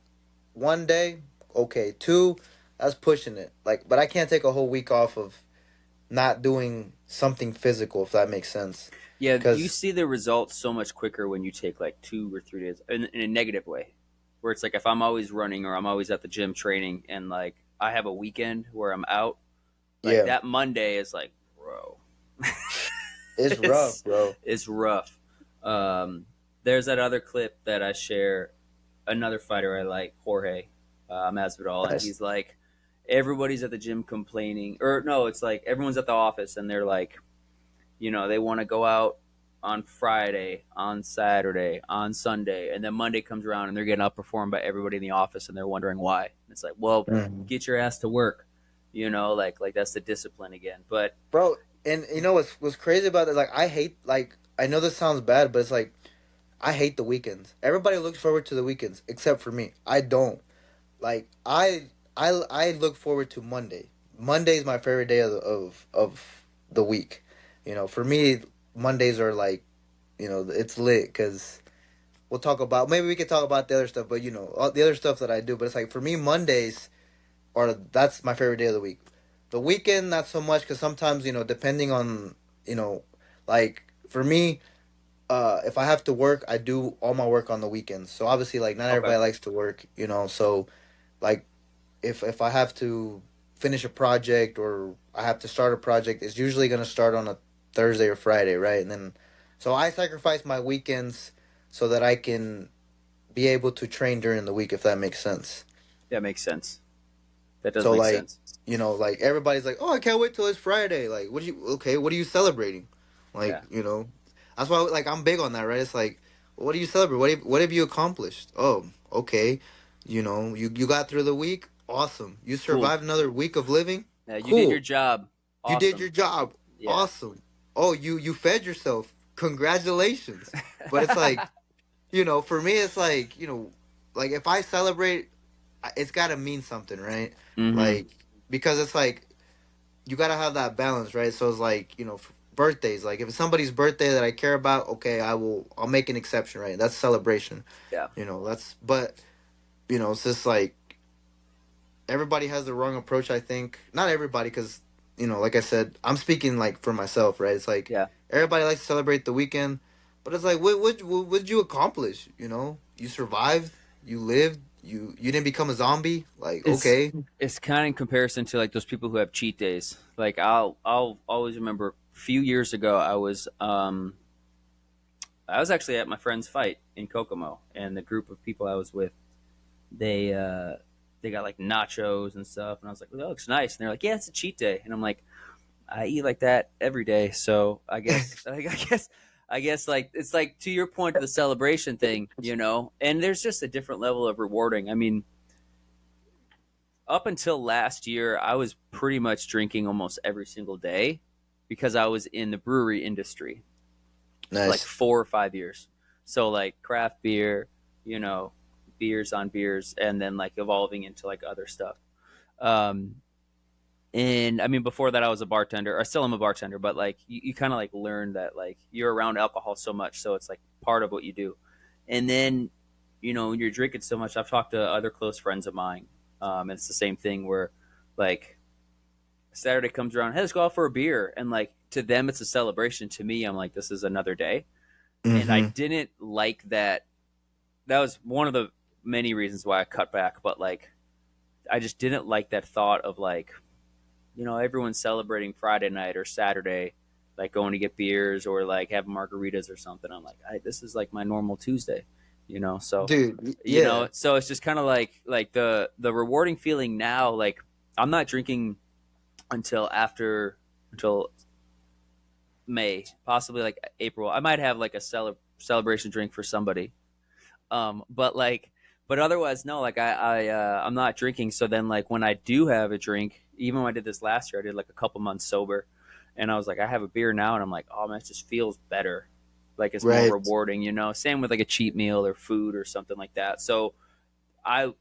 one day, okay. Two, that's pushing it. Like, but I can't take a whole week off of not doing something physical, if that makes sense. Yeah, you Cause see the results so much quicker when you take like 2 or 3 days in a negative way, where it's like if I'm always running or I'm always at the gym training and like I have a weekend where I'm out, like yeah, that Monday is like, bro, it's rough, it's bro. it's rough. Um, there's that other clip that I share. Another fighter I like, Jorge Masvidal, and That's he's like, everybody's at the gym complaining, or no, it's like everyone's at the office and they're like, they want to go out on Friday, on Saturday, on Sunday, and then Monday comes around and they're getting outperformed by everybody in the office and they're wondering why. And it's like, well, Mhm. get your ass to work, like that's the discipline again. But Bro. And what's crazy about it? Like I hate like I know this sounds bad, but it's like I hate the weekends. Everybody looks forward to the weekends except for me. I don't. Like I look forward to Monday. Monday is my favorite day of the week. For me, Mondays are like it's lit because we'll talk about maybe we could talk about the other stuff, but all the other stuff that I do. But it's like for me, Mondays are that's my favorite day of the week. The weekend, not so much because sometimes depending on you know like for me, if I have to work, I do all my work on the weekends. So obviously, like not okay, everybody likes to work. So like if I have to finish a project or I have to start a project, it's usually going to start on a Thursday or Friday, right? And then so I sacrifice my weekends so that I can be able to train during the week if that makes sense. that makes sense. That does So make like, sense. like everybody's like, "Oh, I can't wait till it's Friday." Like, what are you celebrating? Like, Yeah, that's why like I'm big on that, right? It's like, what do you celebrate? What have you accomplished? Oh, okay. You got through the week. Awesome. You cool. survived another week of living. Yeah, you did your Cool. job. You did Awesome. your job. Yeah. Awesome. Oh, you fed yourself. Congratulations. But it's like, for me it's like, like if I celebrate, it's got to mean something, right? Mm-hmm. Like because it's like you got to have that balance, right? So it's like, birthdays, like if it's somebody's birthday that I care about, okay, I'll make an exception, right? That's celebration. Yeah. That's but it's just like everybody has the wrong approach, I think. Not everybody, because like I said, I'm speaking like for myself, right? It's like Yeah. everybody likes to celebrate the weekend, but it's like what did you accomplish? You survived, you lived, you didn't become a zombie. Like, It's okay. it's kind of in comparison to like those people who have cheat days. Like I'll always remember a few years ago I was actually at my friend's fight in Kokomo, and the group of people I was with, they uh they got like nachos and stuff, and I was like, well, that looks nice. And they're like, yeah, it's a cheat day, and I'm like, I eat like that every day, so I guess like it's like to your point of the celebration thing, and there's just a different level of rewarding. I mean, up until last year, I was pretty much drinking almost every single day because I was in the brewery industry for like Nice. 4 or 5 years. So like craft beer, you know, beers on beers, and then like evolving into like other stuff. Um, and I mean, before that, I was a bartender. I still am a bartender, but like you kind of like learn that like you're around alcohol so much, so it's like part of what you do. And then, when you're drinking so much, I've talked to other close friends of mine. It's the same thing where, like, Saturday comes around, hey, let's go out for a beer, and like to them, it's a celebration. To me, I'm like, this is another day, and I Mm-hmm. didn't like that. That was one of the many reasons why I cut back, but like, I just didn't like that thought of like everyone's celebrating Friday night or Saturday, like going to get beers or like having margaritas or something. I'm like, this is like my normal Tuesday, So, Yeah. so it's just kind of like the rewarding feeling now. Like I'm not drinking until May, possibly like April. I might have like a celebration drink for somebody, but like, but otherwise, no. Like I'm not drinking. So then, like when I do have a drink, even when I did this last year, I did like a couple months sober, and I was like, I have a beer now, and I'm like, oh man, it just feels better. Like it's more Right. rewarding. Same with like a cheat meal or food or something like that. So I,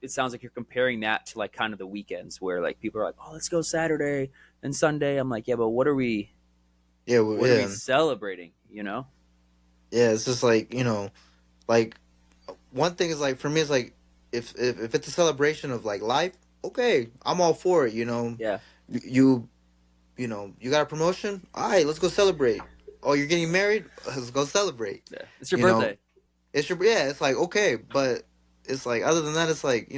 it sounds like you're comparing that to like kind of the weekends where like people are like, oh, let's go Saturday and Sunday. I'm like, yeah, but Yeah. Well, what are we yeah. celebrating? Yeah. It's just like, like one thing is like for me it's like if it's a celebration of like life, okay, I'm all for it. Yeah, You you got a promotion. All right, let's go celebrate. Oh, you're getting married. Let's go celebrate. yeah. It's your You know, birthday. it's your yeah. It's like okay, but it's like other than that, it's like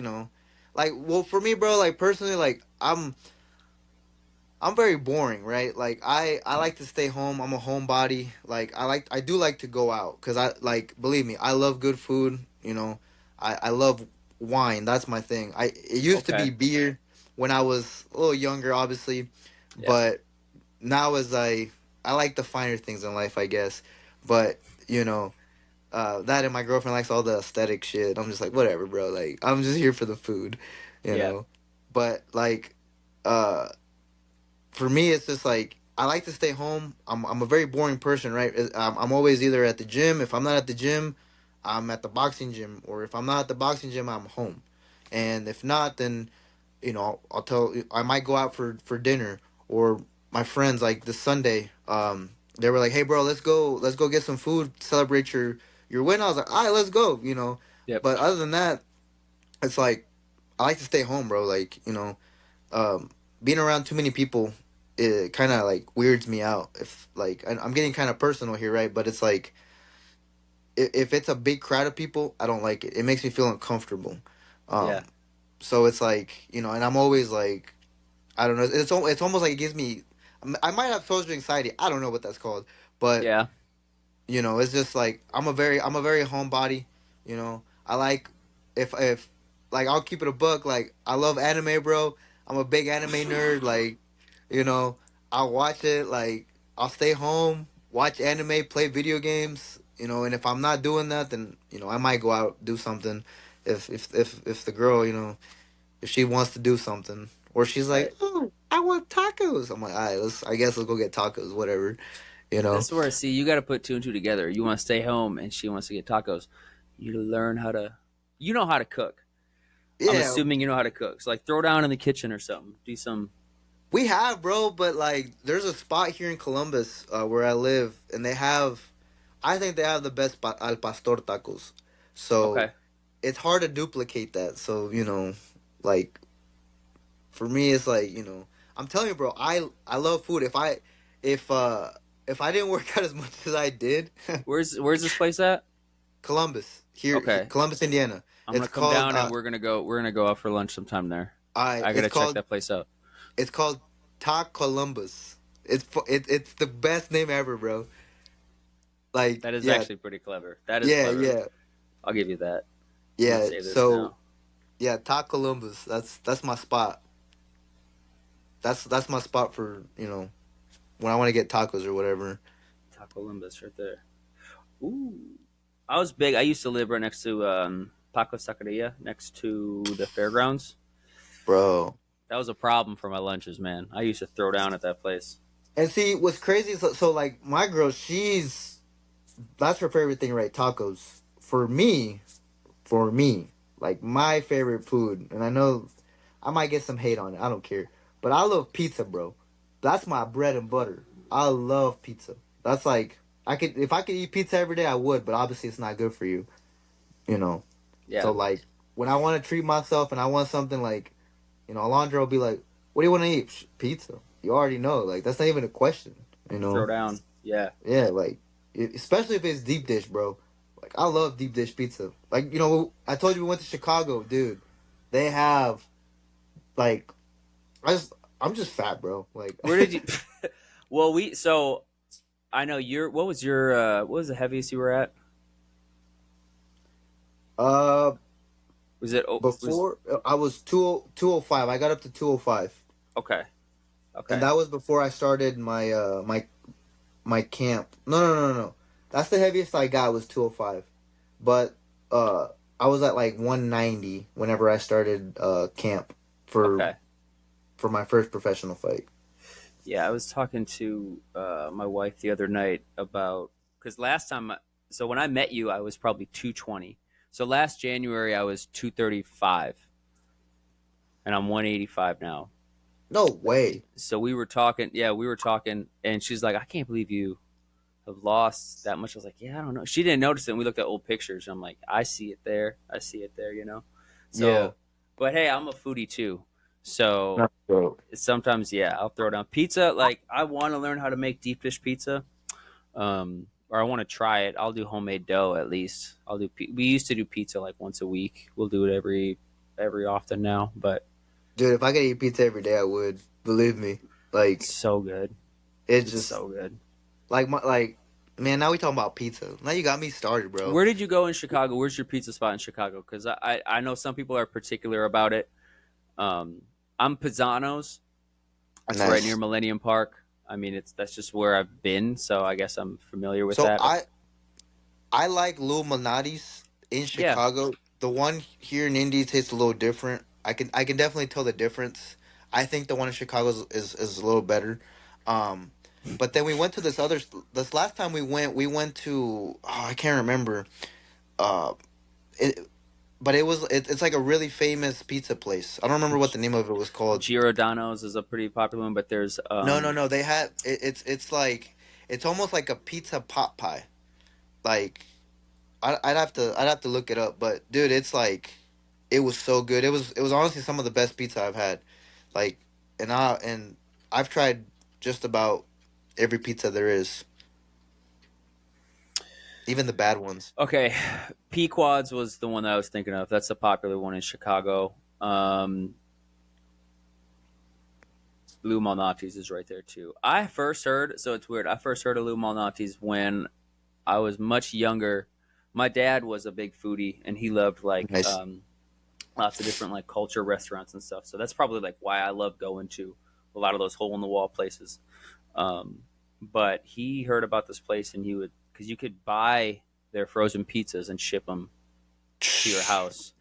like well for me, bro. Like personally, like I'm very boring, right? Like I like to stay home. I'm a homebody. Like I do like to go out because I like believe me, I love good food. I love wine. That's my thing. It used to Okay. be beer when I was a little younger, obviously, Yeah. but now as I like the finer things in life, I guess. But that and my girlfriend likes all the aesthetic shit. I'm just like whatever, bro. Like I'm just here for the food, you Yeah. know. But like. uh for me, it's just like I like to stay home. I'm a very boring person, right? I'm always either at the gym. If I'm not at the gym, I'm at the boxing gym, or if I'm not at the boxing gym, I'm home. And if not, then I'll tell. I might go out for dinner, or my friends like this Sunday. They were like, "Hey, bro, let's go get some food, celebrate your win." I was like, "All right, let's go," Yep. But other than that, it's like I like to stay home, bro. Like being around too many people, it kind of like weirds me out. If like I'm getting kind of personal here, right? But it's like if it's a big crowd of people, I don't like it. It makes me feel uncomfortable. Yeah. Um, so it's like and I'm always like I don't know. It's almost like it gives me. I might have social anxiety. I don't know what that's called, but Yeah. it's just like I'm a very homebody. I like if like I'll keep it a book. Like I love anime, bro. I'm a big anime nerd. Like you know, I'll watch it. Like I'll stay home, watch anime, play video games. And if I'm not doing that, then I might go out do something. If the girl if she wants to do something, or she's like, Right. oh, I want tacos. I'm like, all right, I guess let's go get tacos, whatever. You know. This is where, see, you got to put two and two together. You want to stay home, and she wants to get tacos. You learn how to. You know how to cook. I'm Yeah, assuming you know how to cook. So like, throw down in the kitchen or something. Do some. we have, bro, but like, there's a spot here in Columbus where I live, and I think they have the best al pastor tacos. So Okay. it's hard to duplicate that. So like for me, it's like I'm telling you, bro, I love food. If uh if I didn't work out as much as I did, Where's this place at? Columbus here, Okay. Columbus, Indiana. I'm gonna It's come called down and we're gonna go out for lunch sometime there. I it's gotta check called that place out. it's called Ta Columbus. It's the best name ever, bro. Like That is yeah, actually pretty clever. That is yeah, clever. yeah, I'll give you that. I'm gonna yeah. save this So now. yeah, Ta Columbus. That's my spot. That's my spot for when I want to get tacos or whatever, Taco Limbus right there. Ooh. I was big. I used to live right next to Taco Taqueria, next to the fairgrounds. bro. That was a problem for my lunches, man. I used to throw down at that place. And see, what's crazy? So like my girl, that's her favorite thing, right? Tacos. For me, like my favorite food, and I know I might get some hate on it. I don't care, but I love pizza, bro. That's my bread and butter. I love pizza. That's like if I could eat pizza every day, I would, but obviously it's not good for you, you know. So Yeah. like when I want to treat myself and I want something like, Alondra will be like, "What do you want to eat?" Pizza. You already know. Like that's not even a question, you Throw know. down. Yeah. Yeah, like especially if it's deep dish, bro. Like I love deep dish pizza. Like I told you we went to Chicago, dude. They have like I'm just fat, bro. Like Where did you well we so I know what was the heaviest you were at? uh Was it was before I was 205. I got up to 205. okay. And Okay. that was before I started my camp. No. That's the heaviest I got was 205. But uh I was at like 190 whenever I started camp for Okay. for my first professional fight. Yeah, I was talking to my wife the other night about because last time, so when I met you, I was probably 220. So last January, I was 235, and I'm 185 now. No way. So we were talking, yeah, we were talking, and she's like, I can't believe you have lost that much. I was like, yeah, I don't know. She didn't notice it. And we looked at old pictures. And I'm like, I see it there. I see it there, you know? Yeah. So, but hey, I'm a foodie too. So No, bro. sometimes, yeah, I'll throw down pizza. Like, I want to learn how to make deep dish pizza. Or I want to try it. I'll do homemade dough at least. We used to do pizza like once a week. We'll do it every often now, but Dude, if I could eat pizza every day, I would. Believe me. it's Like so good. it's It's just so good. like man, now we talking about pizza. Now you got me started, bro. Where did you go in Chicago? Where's your pizza spot in Chicago? Because I know some people are particular about it. Um, I'm Pisano's. That's right near Nice. Millennium Park. I mean, that's just where I've been, so I guess I'm familiar with So that. I like Lou Malnati's in Yeah. Chicago. The one here in Indy tastes a little different. I can definitely tell the difference. I think the one in Chicago is a little better. Um, but then we went to this last time we went to I can't remember. Uh, it but it's like a really famous pizza place. I don't remember what the name of it was called. Giordano's is a pretty popular one, but there's No. They had it's like it's almost like a pizza pot pie. Like I'd have to look it up, but dude, it's like it was so good. It was honestly some of the best pizza I've had. Like and I've tried just about every pizza there is, even the bad ones. okay. Pequod's was the one that I was thinking of. That's a popular one in Chicago. Lou Malnati's is right there too. I first heard, so it's weird. I first heard of Lou Malnati's when I was much younger. My dad was a big foodie, and he loved like Nice. lots of different like culture restaurants and stuff. So that's probably like why I love going to a lot of those hole in the wall places. Um, but he heard about this place, and he would because you could buy their frozen pizzas and ship them to your house.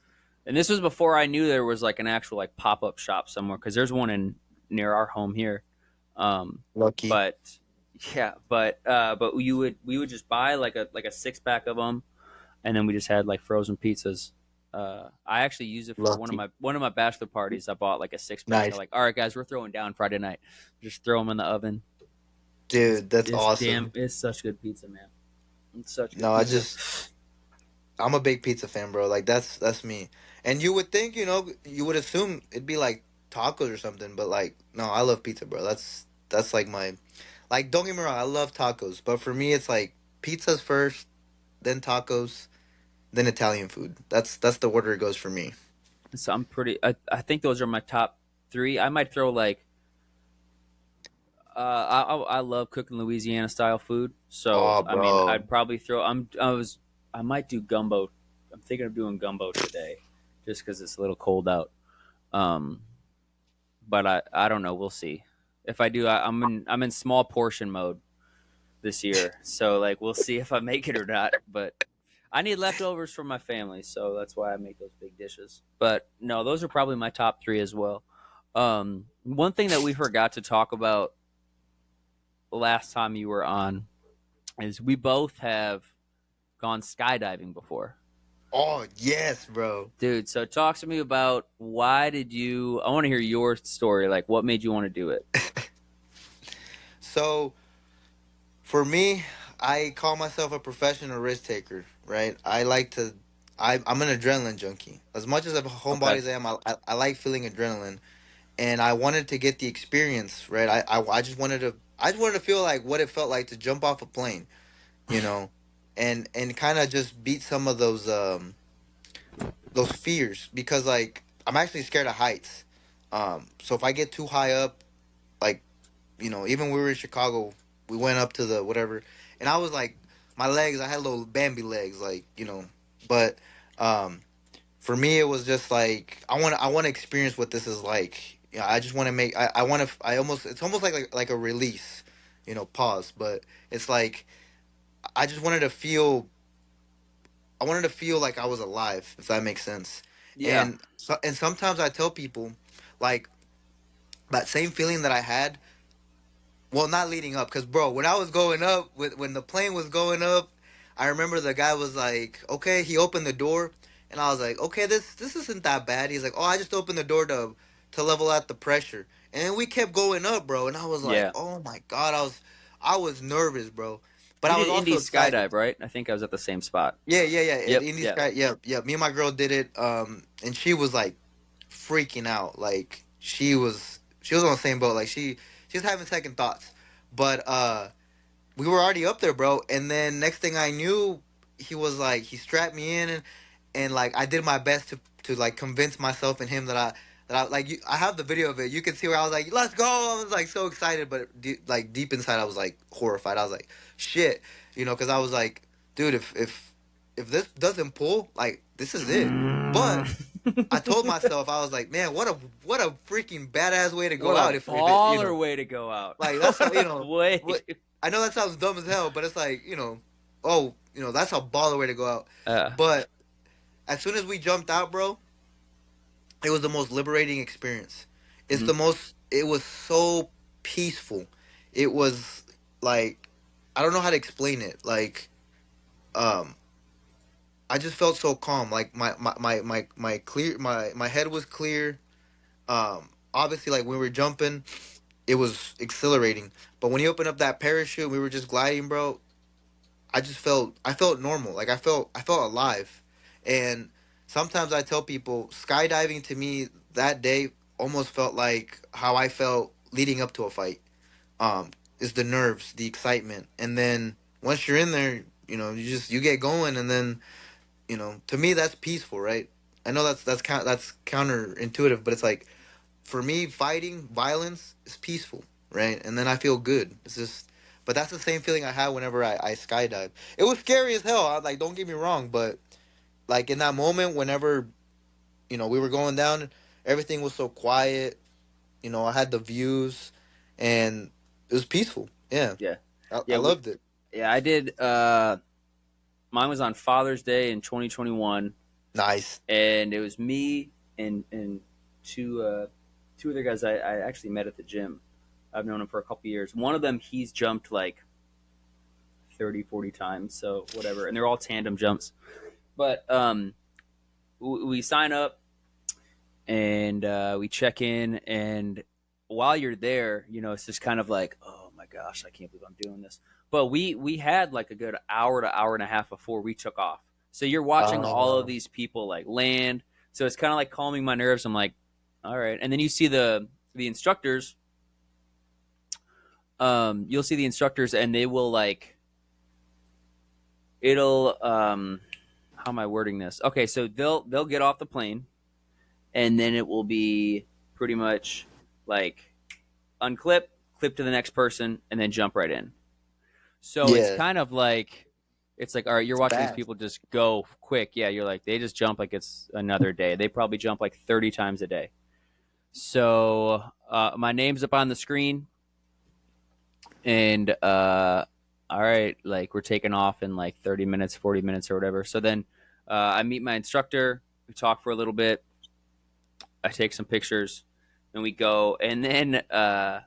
And this was before I knew there was like an actual like pop up shop somewhere because there's one in near our home here. Um, Lucky. but yeah, but we would just buy like a 6 pack of them, and then we just had like frozen pizzas. I actually used it for one of Lucky. my bachelor parties. I bought like a 6 pack. Nice. Like, all right, guys, we're throwing down Friday night. Just throw them in the oven. It's Dude, that's it's damn. awesome. It's such good pizza, man. It's such good No, pizza. I'm a big pizza fan, bro. Like that's me. And you would think, you would assume it'd be like tacos or something, but like no, I love pizza, bro. That's like like don't get me wrong, I love tacos, but for me it's like pizza's first, then tacos, then Italian food. That's the order it goes for me. So I'm pretty. I think those are my top three. I might throw like I love cooking Louisiana style food. So Oh, I mean, bro. I'd probably throw. I might do gumbo. I'm thinking of doing gumbo today, just because it's a little cold out. Um, but I don't know. We'll see. If I do, I'm in small portion mode this year. So like we'll see if I make it or not. But I need leftovers from my family, so that's why I make those big dishes. But no, those are probably my top three as well. One thing that we forgot to talk about last time you were on is we both have gone skydiving before. Oh, yes, bro. Dude, so talk to me about why did you I want to hear your story, like what made you want to do it? So for me, I call myself a professional risk taker, right? I like to. I'm an adrenaline junkie. As much as a homebody Okay. as I am, I like feeling adrenaline, and I wanted to get the experience, right? I just wanted to. I just wanted to feel like what it felt like to jump off a plane, you know, and kind of just beat some of those fears because like I'm actually scared of heights. So if I get too high up, like even we were in Chicago, we went up to the whatever, and I was like, my legs, I had little Bambi legs, like but um, for me, it was just like I want to experience what this is like. I just want to make, I want to, I almost, it's almost like a release, pause, but it's like I just wanted to feel, I wanted to feel like I was alive, if that makes sense. Yeah. And sometimes I tell people, like that same feeling that I had. Well, not leading up, because bro, when I was going up, when the plane was going up, I remember the guy was like, "Okay," he opened the door, and I was like, "Okay, this isn't that bad." He's like, "Oh, I just opened the door to level out the pressure," and then we kept going up, bro, and I was like, Yeah. "Oh my god," I was nervous, bro, but You I did was Indy also excited. skydive, right? I think I was at the same spot. Yeah, yeah, yeah. At Yep. Indy Yep. Sky, yeah, yeah. Me and my girl did it, and she was like freaking out, like she was on the same boat, like she was having second thoughts, but we were already up there, bro. And then next thing I knew, he was like, he strapped me in, and like I did my best to like convince myself and him that I like I have the video of it. You can see where I was like, let's go. I was like so excited, but like deep inside, I was like horrified. I was like, shit, because I was like, dude, if this doesn't pull, like this is it. But I told myself, I was like, man, what a freaking badass way to What go a out if it, baller way to go out. like that's how Way. what I know that sounds dumb as hell, but it's like oh that's a baller way to go out. Uh, But as soon as we jumped out, bro, it was the most liberating experience. mhm. It was so peaceful. It was like I don't know how to explain it. Like um, I just felt so calm. Like my clear my head was clear. Obviously, like when we were jumping, it was exhilarating. But when he opened up that parachute, we were just gliding, bro. I felt normal. Like I felt alive. And sometimes I tell people skydiving to me that day almost felt like how I felt leading up to a fight. Is the nerves, the excitement, and then once you're in there, you get going, and then to me that's peaceful, right? I know that's counterintuitive, but it's like for me, fighting violence is peaceful, right? And then I feel good. It's just, but that's the same feeling I had whenever I skydive. It was scary as hell. Like, don't get me wrong, but like in that moment, whenever we were going down, everything was so quiet. I had the views, and it was peaceful. Yeah, Yeah. I Yeah, we loved it. yeah, I did mine was on Father's Day in 2021 Nice. and it was me and two other guys I actually met at the gym. I've known him for a couple years. One of them he's jumped like 30, 40 times, so whatever. And they're all tandem jumps. But we sign up and we check in, and while you're there, it's just kind of like, oh my gosh, I can't believe I'm doing this. But we had like a good hour to hour and a half before we took off. So you're watching all of Uh, these people like land. So it's kind of like calming my nerves. I'm like, all right. And then you see the instructors. You'll see the instructors, and they will like it'll how am I wording this? Okay, so they'll get off the plane, and then it will be pretty much like unclip, clip to the next person, and then jump right in. So it's Yeah, kind of like it's like, all right, you're it's watching these fast. people just go quick. Yeah, you're like, they just jump like it's another day. They probably jump like 30 times a day. So my name's up on the screen, and all right, like we're taking off in like 30 minutes, 40 minutes or whatever. So then I meet my instructor. We talk for a little bit. I take some pictures, and we go. And then have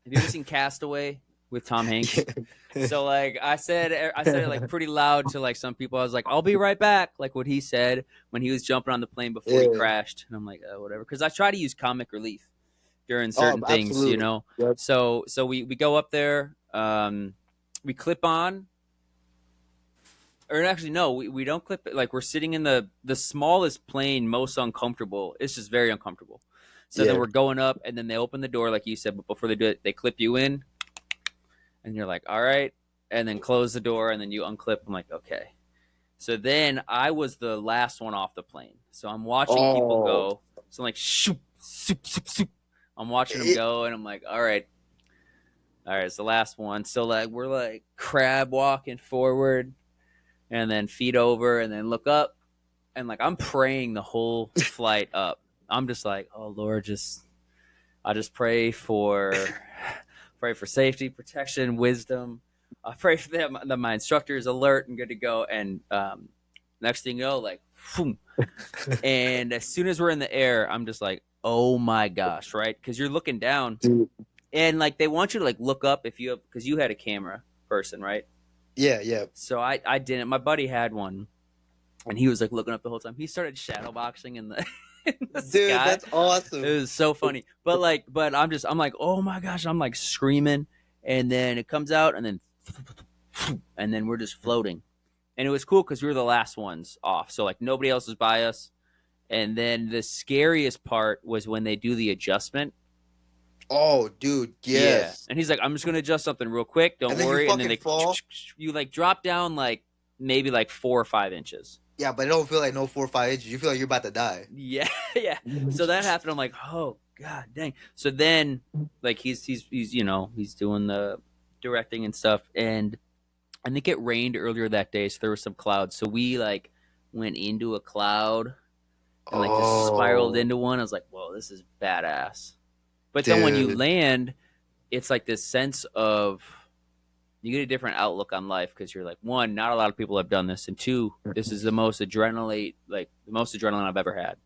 you ever seen Castaway with Tom Hanks? So like I said it like pretty loud to like some people. I was like, "I'll be right back," like what he said when he was jumping on the plane before he Yeah. crashed. And I'm like, whatever, because I try to use comic relief during Oh, certain things, you absolutely. know. Yep. So we go up there, we clip on, or actually no, we don't clip it. Like we're sitting in the smallest plane, most uncomfortable. It's just very uncomfortable. So then Yeah. we're going up, and then they open the door, like you said, but before they do it, they clip you in, and you're like, all right, and then close the door, and then you unclip. I'm like, okay. So then I was the last one off the plane. So I'm watching people Oh. go. So I'm like, shoop, shoop, shoop, shoop. I'm watching them It, go, and I'm like, all right, it's the last one. So like we're like crab walking forward, and then feet over, and then look up, and like I'm praying the whole flight up. I'm just like, oh Lord, I just pray for safety, protection, wisdom. I pray for them that my instructor is alert and good to go. And next thing you know, like, boom. And as soon as we're in the air, I'm just like, oh my gosh, right? Because you're looking down, dude. and like they want you to like look up if you have, because you had a camera person, right? Yeah, yeah. So I didn't. My buddy had one, and he was like looking up the whole time. He started shadow boxing in the in the Dude, sky. that's It awesome. was so funny. But I'm like, oh my gosh, I'm like screaming, and then it comes out, and then we're just floating, and it was cool because we were the last ones off, so like nobody else was by us. And then the scariest part was when they do the adjustment. Oh, dude, Yeah, yes. and he's like, I'm just gonna adjust something real quick, don't And then you worry. And then fucking they fall. you like drop down like maybe like 4 or 5 inches. Yeah, but it don't feel like no 4 or 5 inches. You feel like you're about to die. Yeah, yeah. So that happened. I'm like, oh god, dang. So then, like, he's he's doing the directing and stuff, and I think it rained earlier that day, so there was some clouds. So we like went into a cloud and like just spiraled Oh, into one. I was like, whoa, this is badass. But then when you dude. land, it's like this sense of you get a different outlook on life because you're like, one, not a lot of people have done this, and two, this is the most adrenaline I've ever had.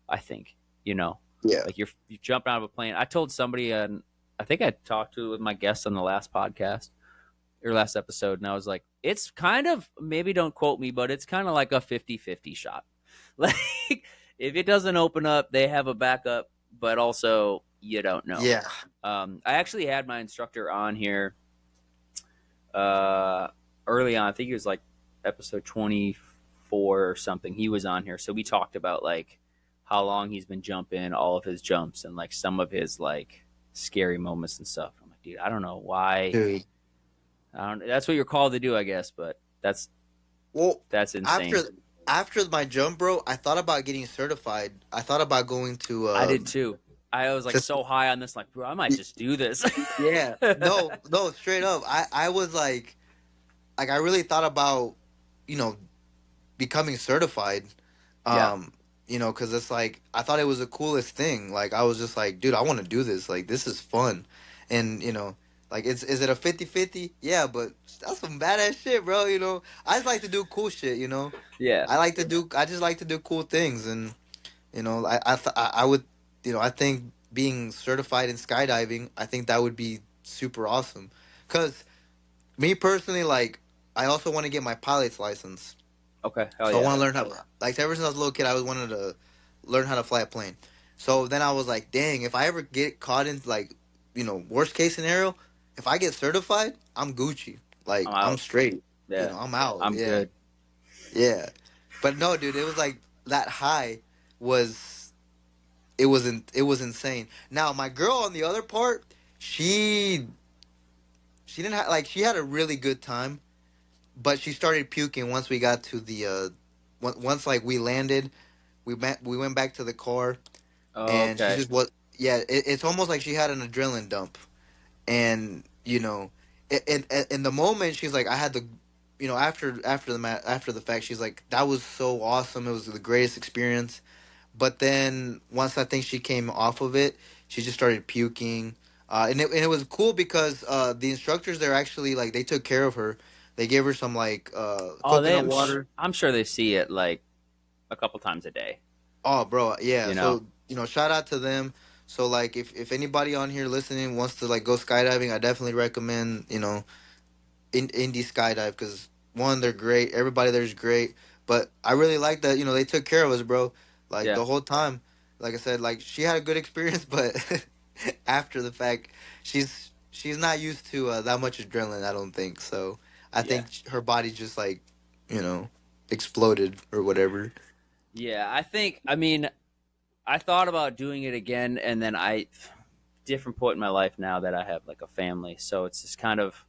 I think, you know, Yeah. like you jump out of a plane. I told somebody, and I think I talked to with my guest on the last podcast or last episode, and I was like, it's kind of, maybe don't quote me, but it's kind of like a 50-50 shot. Like if it doesn't open up, they have a backup, but also you don't know. Yeah. I actually had my instructor on here uh, early on. I think it was like episode 24 or something. He was on here, so we talked about like how long he's been jumping, all of his jumps, and like some of his like scary moments and stuff. I'm like, dude, I don't know why. Dude. I don't. That's what you're called to do, I guess. But Well, that's after insane. after my jump, bro, I thought about getting certified. I thought about going I did too. I was like to so high on this, like, bro, I might just do this. yeah. No, no, straight up. I was like I really thought about, you know, becoming certified. Yeah, Um, cuz it's like I thought it was the coolest thing. Like I was just like, dude, I want to do this. Like this is fun. And, like is it a 50-50? Yeah, but that's some badass shit, bro, I just like to do cool shit, yeah, I just like to do cool things, and I would, I think being certified in skydiving, I think that would be super awesome. Cuz me personally, like, I also want to get my pilot's license. okay, hell So I yeah, want to learn how, like, ever since I was a little kid, I always wanted to learn how to fly a plane. So then I was like, dang, if I ever get caught in, like, worst case scenario, if I get certified, I'm Gucci. Like, I'm I'm out. straight. Yeah, I'm out. I'm Yeah. good. Yeah. But no, dude, it was like that high was, it was insane. Now, my girl on the other part, she she didn't have, like, she had a really good time, but she started puking once we got to the once like we landed, we went back to the car, and she Okay. just was yeah. It's almost like she had an adrenaline dump, and in the moment she's like, I had the, after the fact, she's like, that was so awesome. It was the greatest experience. But then once I think she came off of it, she just started puking. And it was cool because the instructors there actually, like, they took care of her. They gave her some like Oh, coconut water. I'm sure they see it like a couple times a day. Oh, bro, yeah. You know. So shout out to them. So like, if anybody on here listening wants to like go skydiving, I definitely recommend Indy Skydive, because one, they're great. Everybody there's great. But I really like that, they took care of us, bro. Like Yeah. the whole time. Like I said, like she had a good experience, but after the fact, she's not used to that much adrenaline. I don't think so. I Yeah. think her body just like, you know, exploded or whatever. Yeah. I think. I mean, I thought about doing it again, and then I different point in my life now that I have like a family, so it's just kind of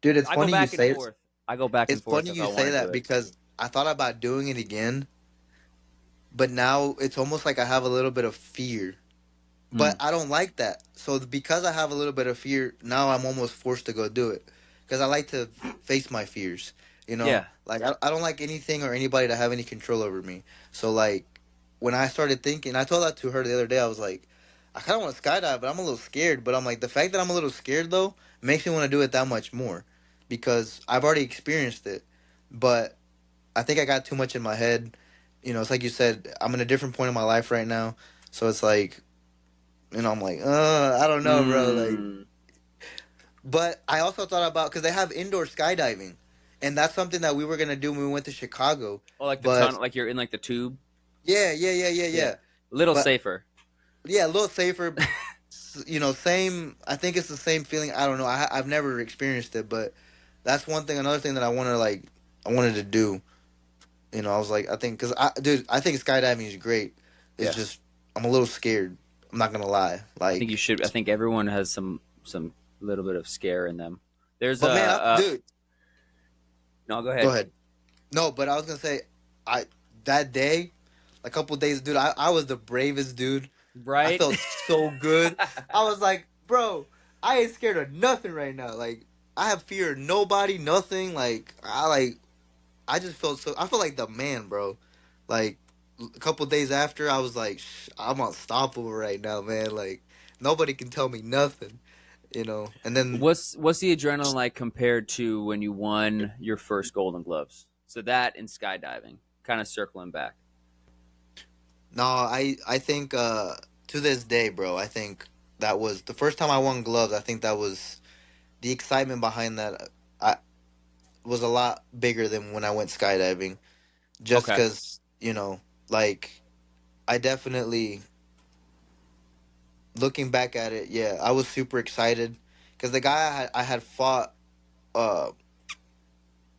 Dude, it's I go funny you back and say it. forth. I go back and It's forth funny if you I want say to do that it. because I thought about doing it again, but now it's almost like I have a little bit of fear. But Mm. I don't like that. So because I have a little bit of fear, now I'm almost forced to go do it. Because I like to face my fears. Yeah. Like I don't like anything or anybody to have any control over me. So like when I started thinking, I told that to her the other day. I was like, I kind of want to skydive, but I'm a little scared. But I'm like, the fact that I'm a little scared though makes me want to do it that much more, because I've already experienced it. But I think I got too much in my head. It's like you said, I'm in a different point in my life right now. So it's like, I'm like, I don't know, bro. Like, Mm. but I also thought about, because they have indoor skydiving, and that's something that we were gonna do when we went to Chicago. Oh, like the But tunnel, like you're in like the tube. yeah, yeah, yeah, yeah, Yeah. yeah. A little But safer. yeah, a little safer. Same. I think it's the same feeling. I don't know. I've never experienced it, but that's one thing. Another thing that I wanted to do. I was like, I think, because dude, I think skydiving is great. It's Yeah. just I'm a little scared. I'm not gonna lie. I think you Like, should. I think everyone has some little bit of scare in them. There's but man, dude, no, go go ahead. ahead. No, but I was gonna say, I that day, a couple days, dude, I was the bravest dude. I Right? felt so good. I was like, bro, I ain't scared of nothing right now. Like, I have fear of nobody, nothing. I just felt so. I felt like the man, bro. Like a couple days after, I was like, I'm unstoppable right now, man. Like nobody can tell me nothing. And then What's the adrenaline like compared to when you won your first Golden Gloves? So that and skydiving, kind of circling back. no, I think to this day, bro, I think that was the first time I won gloves. I think that was the excitement behind that. I was a lot bigger than when I went skydiving, just Okay. because like I definitely, looking back at it, yeah, I was super excited because the guy I had fought uh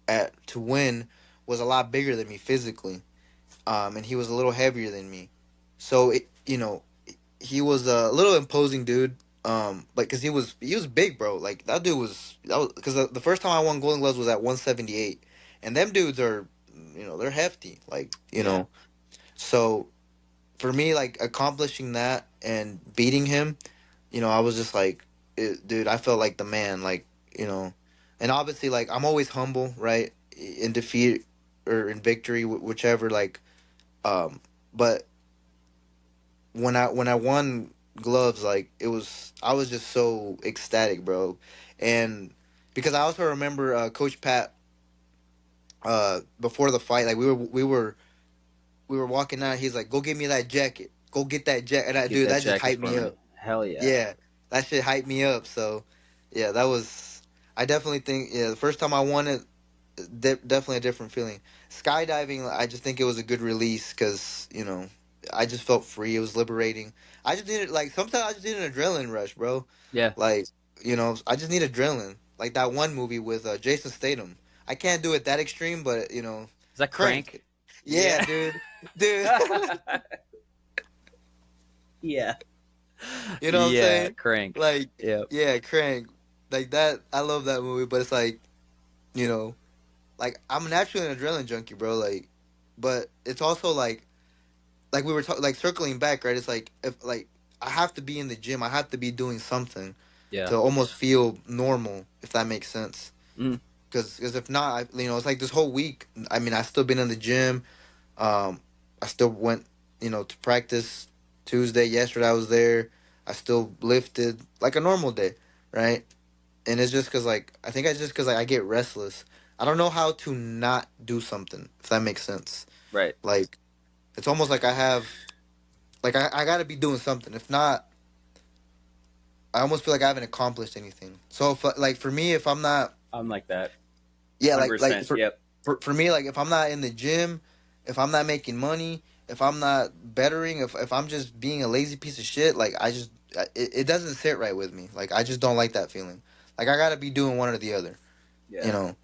at to win was a lot bigger than me physically, and he was a little heavier than me, so he was a little imposing dude. Like, cause he was big, bro. Like that was because the first time I won Golden Gloves was at 178, and them dudes are, they're hefty. Like, Yeah. so for me, like accomplishing that and beating him, I was just like, dude, I felt like the man. Like, and obviously, like, I'm always humble, right, in defeat or in victory, whichever. Like, but when I won gloves, like I was just so ecstatic, bro. And because I also remember Coach Pat, before the fight, like we were walking out. He's like, "Go get me that jacket. Go get that jacket." And Get dude, that that just jacket hyped for me me. up. Hell yeah. Yeah, that shit hyped me up. So, yeah, that was. I definitely think, yeah, the first time I won it, definitely a different feeling. Skydiving, I just think it was a good release because I just felt free. It was liberating. I just needed, like, sometimes I just need an adrenaline rush, bro. Yeah. Like, I just need adrenaline. Like that one movie with Jason Statham. I can't do it that extreme, but Is that Crank. Crank? Yeah, Yeah. dude. Yeah. You know what I'm Yeah. saying? Crank. Like, Yep. yeah, Crank. Like that. I love that movie, but it's like, you know, like I'm naturally an adrenaline junkie, bro. Like, but it's also like we were talking, like circling back, right? It's like if like I have to be in the gym, I have to be doing something Yeah. to almost feel normal, if that makes sense. Mm. Because if not, it's like this whole week. I mean, I still been in the gym. I still went, to practice Tuesday. Yesterday I was there. I still lifted like a normal day, right? And it's just because like I think it's just because like I get restless. I don't know how to not do something, if that makes sense. Right. Like it's almost like I have like I got to be doing something. If not, I almost feel like I haven't accomplished anything. So if like for me, if I'm not, I'm like that. yeah, like 100%. Yep. for me, like if I'm not in the gym, if I'm not making money, if I'm not bettering, if I'm just being a lazy piece of shit, like it doesn't sit right with me. Like I just don't like that feeling. Like I got to be doing one or the other, you Yeah. know.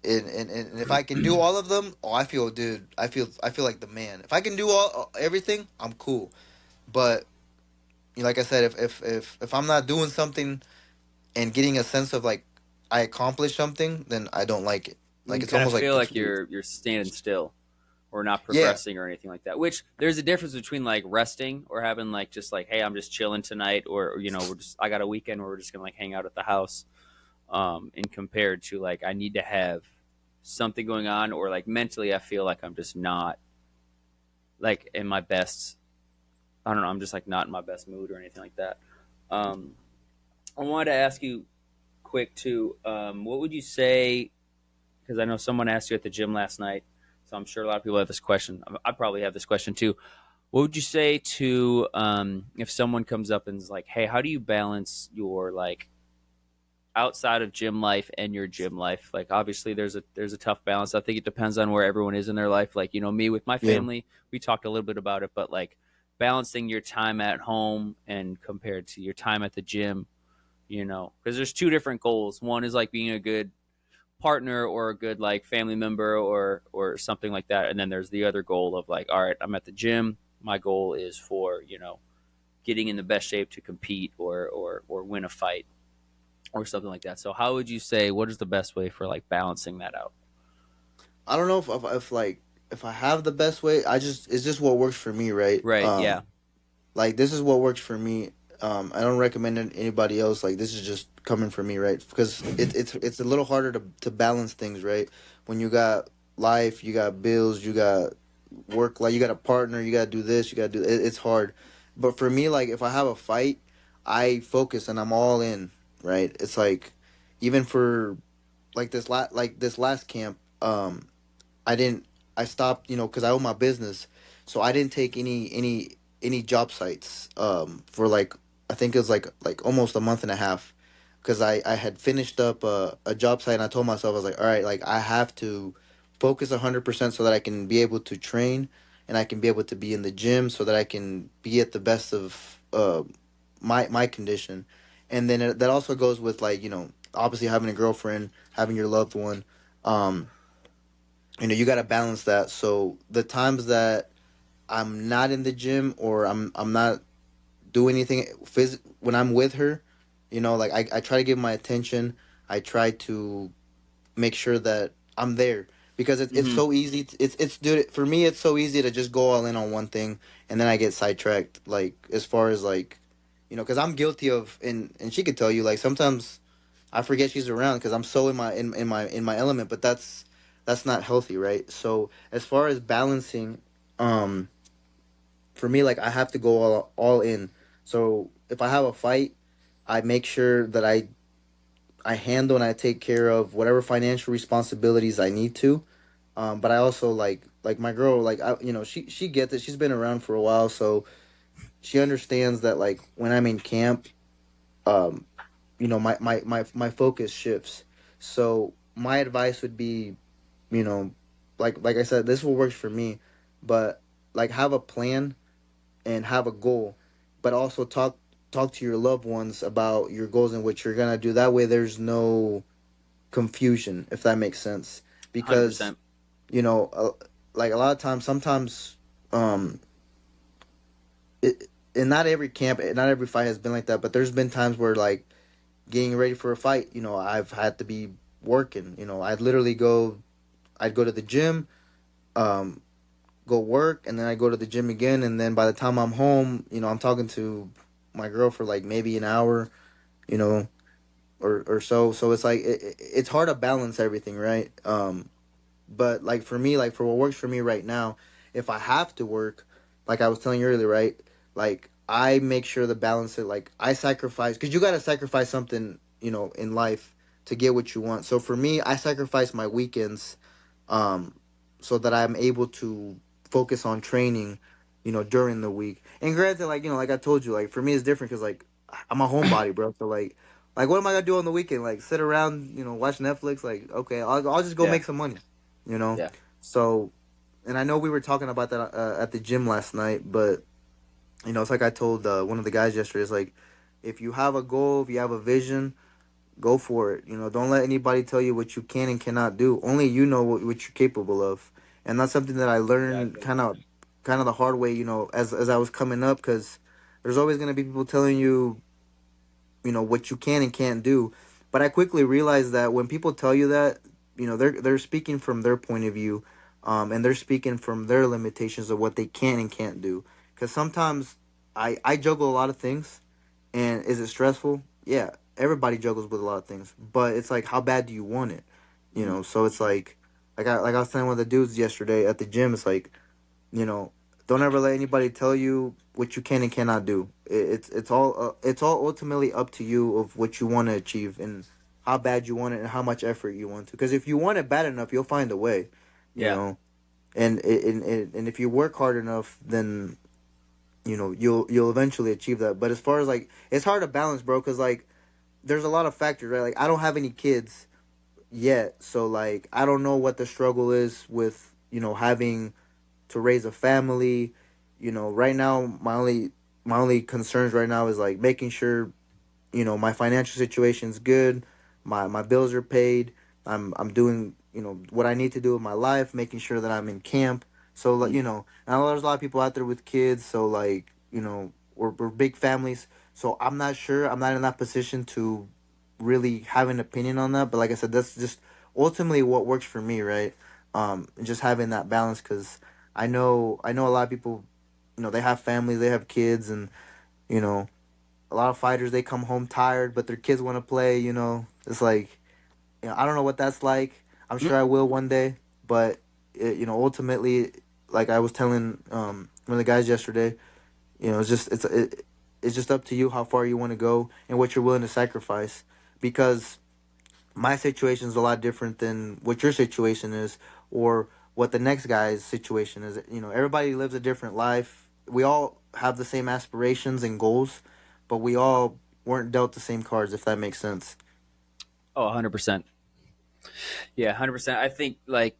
And if I can do all of them, oh, I feel, dude, I feel like the man. If I can do all everything, I'm cool. But like I said, if I'm not doing something and getting a sense of like I accomplished something, then I don't like it. Like You it's kind of almost like feel it's like weird. you're standing still or not Yeah, progressing or anything like that. Which there's a difference between like resting or having like just like, hey, I'm just chilling tonight, or we're just I got a weekend where we're just gonna like hang out at the house. And compared to like I need to have something going on, or like mentally I feel like I'm just not like in my best. I don't know. I'm just like not in my best mood or anything like that. Um, I wanted to ask you quick too. What would you say? Because I know someone asked you at the gym last night, so I'm sure a lot of people have this question. I probably have this question too. What would you say to if someone comes up and is like, "Hey, how do you balance your like outside of gym life and your gym life?" Like, obviously, there's a tough balance. I think it depends on where everyone is in their life. Like, me with my yeah. family, we talked a little bit about it, but like balancing your time at home and compared to your time at the gym, because there's two different goals. One is like being a good partner or a good like family member or something like that, and then there's the other goal of like, all right, I'm at the gym, my goal is for getting in the best shape to compete or win a fight or something like that. So how would you say, what is the best way for like balancing that out? I don't know if like if I have the best way. It's just what works for me, right? Right. Yeah. Like this is what works for me. I don't recommend anybody else. Like this is just coming from me, right? Because it's a little harder to balance things, right? When you got life, you got bills, you got work, like you got a partner, you got to do this, you got to do it's hard. But for me, like if I have a fight, I focus and I'm all in, right? It's like even for like this last camp, I didn't. I stopped, because I own my business, so I didn't take any job sites. For like I think it was like almost a month and a half, because I had finished up a job site and I told myself I was like, all right, like I have to focus 100% so that I can be able to train and I can be able to be in the gym so that I can be at the best of my condition, and then that also goes with like obviously having a girlfriend, having your loved one. Um, you got to balance that. So the times that I'm not in the gym or I'm not doing anything when I'm with her, like I try to give my attention. I try to make sure that I'm there because it's Mm-hmm. so easy. It's dude, for me it's so easy to just go all in on one thing and then I get sidetracked. Like as far as like, because I'm guilty of, and she could tell you, like sometimes I forget she's around because I'm so in my element. But that's not healthy, right? So as far as balancing, um, for me, like I have to go all in. So if I have a fight, I make sure that I handle and I take care of whatever financial responsibilities I need to. But I also like my girl, like she gets it. She's been around for a while, so she understands that like when I'm in camp, um, my focus shifts. So my advice would be, you know, like I said, this will work for me, but like have a plan and have a goal, but also talk to your loved ones about your goals and what you're gonna do. That way, there's no confusion, if that makes sense. Because 100%. you know, uh, like a lot of times, sometimes, um, and not every camp, not every fight has been like that. But there's been times where like getting ready for a fight, I've had to be working. I'd literally go I'd go to the gym, um, go work, and then I go to the gym again. And then by the time I'm home, I'm talking to my girl for like maybe an hour, you know, or so. So it's like it's hard to balance everything, right? But like for me, like for what works for me right now, if I have to work, like I was telling you earlier, right? Like I make sure to balance it. Like I sacrifice because you got to sacrifice something, in life to get what you want. So for me, I sacrifice my weekends, um, so that I'm able to focus on training, during the week. And granted, like like I told you, like for me it's different because like I'm a homebody, bro. So like what am I gonna do on the weekend? Like sit around, watch Netflix? Like okay, I'll just go Yeah. make some money you know Yeah. so, and I know we were talking about that at the gym last night, but it's like I told one of the guys yesterday. It's like if you have a goal, if you have a vision, go for it. Don't let anybody tell you what you can and cannot do. Only you know what you're capable of. And that's something that I learned Exactly. kind of the hard way, as I was coming up, because there's always going to be people telling you, what you can and can't do. But I quickly realized that when people tell you that, they're speaking from their point of view, and they're speaking from their limitations of what they can and can't do. Because sometimes I juggle a lot of things, and is it stressful? Yeah, everybody juggles with a lot of things, but it's like how bad do you want it? Mhm. So it's like I was telling one of the dudes yesterday at the gym. It's like you know, don't ever let anybody tell you what you can and cannot do. It's all ultimately up to you of what you want to achieve and how bad you want it and how much effort you want to. Because if you want it bad enough, you'll find a way. You Yeah. know, and if you work hard enough, then you'll eventually achieve that. But as far as like, it's hard to balance, bro. Because like, there's a lot of factors, right? Like, I don't have any kids yet, so like, I don't know what the struggle is with having to raise a family. Right now my only concerns right now is like making sure my financial situation's good, my bills are paid. I'm doing what I need to do with my life, making sure that I'm in camp. So like Mhm. I know there's a lot of people out there with kids, so like we're big families. So I'm not sure. I'm not in that position to really have an opinion on that. But like I said, that's just ultimately what works for me, right? Just having that balance because I know a lot of people, they have families, they have kids, and you know a lot of fighters they come home tired, but their kids want to play. It's like I don't know what that's like. I'm Mm. sure I will one day, but ultimately, like I was telling one of the guys yesterday, it's just up to you how far you want to go and what you're willing to sacrifice, because my situation is a lot different than what your situation is or what the next guy's situation is. Everybody lives a different life. We all have the same aspirations and goals, but we all weren't dealt the same cards, if that makes sense. Oh, 100%. Yeah, 100%. I think like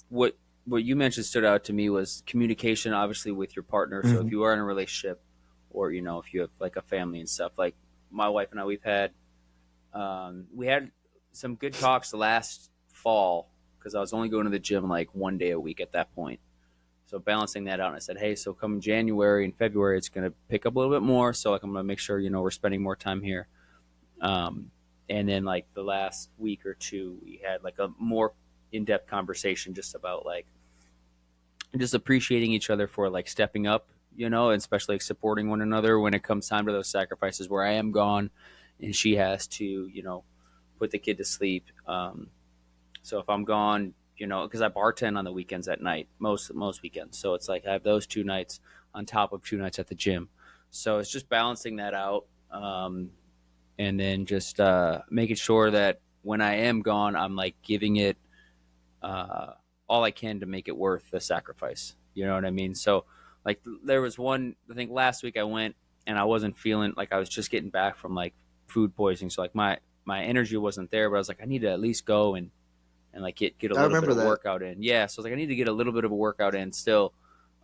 what what you mentioned stood out to me was communication, obviously with your partner. So if Hmm. you are in a relationship, or if you have like a family and stuff, like my wife and I, we had some good talks last fall because I was only going to the gym like one day a week at that point. So balancing that out, and I said, hey, so come January and February, it's going to pick up a little bit more. So like I'm going to make sure we're spending more time here. Um, and then like the last week or two, we had like a more in-depth conversation just about like just appreciating each other for like stepping up, and especially like supporting one another when it comes time to those sacrifices where I am gone and she has to, put the kid to sleep. So if I'm gone, because I bartend on the weekends at night, most weekends. So it's like I have those 2 nights on top of 2 nights at the gym. So it's just balancing that out, and then just making sure that when I am gone, I'm like giving it uh, all I can to make it worth the sacrifice. You know what I mean? So like there was one, I think last week I went and I wasn't feeling like I was just getting back from like food poisoning. So like my energy wasn't there, but I was like, I need to at least go and like get a I little bit remember of that. workout in. Yeah. So I was like, I need to get a little bit of a workout in still,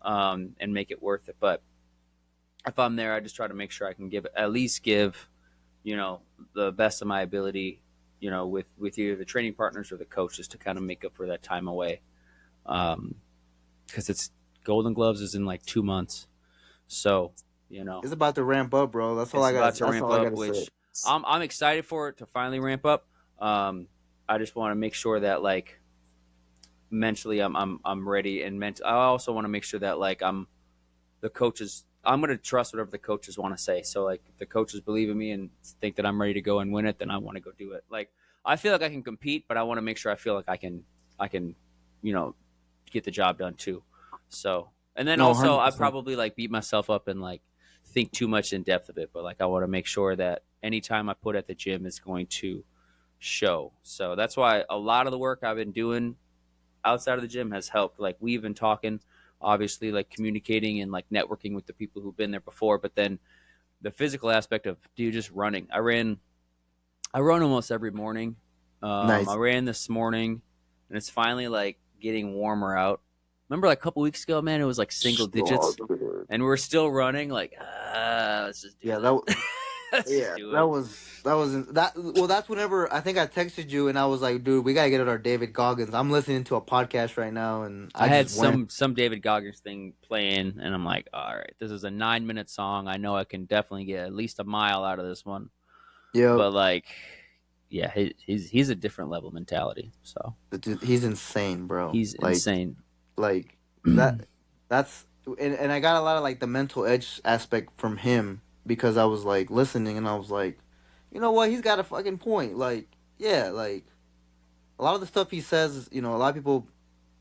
and make it worth it. But if I'm there, I just try to make sure I can at least give, you know, the best of my ability, with either the training partners or the coaches to kind of make up for that time away. Um, because it's Golden Gloves is in like 2 months, so you know It's about to ramp up, bro. That's all it's I got. about to That's ramp all I got up. to say. Which I'm excited for it to finally ramp up. I just want to make sure that like mentally I'm ready, and I also want to make sure that like the coaches. I'm gonna trust whatever the coaches want to say. So like, if the coaches believe in me and think that I'm ready to go and win it, then I want to go do it. Like, I feel like I can compete, but I want to make sure I feel like I can, you know, get the job done too. So, and then No, also I 100%. probably like beat myself up and like think too much in depth of it, but like I want to make sure that any time I put at the gym is going to show. So that's why a lot of the work I've been doing outside of the gym has helped. Like, we've been talking, obviously, like communicating and like networking with the people who've been there before, but then the physical aspect of, dude, just running. I run almost every morning. I Nice. ran this morning, and it's finally like getting warmer out. Remember, like a couple weeks ago, man, it was like single digits, and we're still running. Like, let's just do Yeah, it. Let's just yeah, do it. that. Well, that's whenever I think I texted you and I was like, dude, we gotta get at our David Goggins. I'm listening to a podcast right now, and I I had just went. some David Goggins thing playing, and I'm like, all right, this is a 9 minute song. I know I can definitely get at least a mile out of this one. Yep, But like, yeah, he's a different level mentality. So he's insane, bro. he's insane. Like that. That's and I got a lot of like the mental edge aspect from him because I was like listening and I was like, you know what, he's got a fucking point. Like, yeah, like a lot of the stuff he says, a lot of people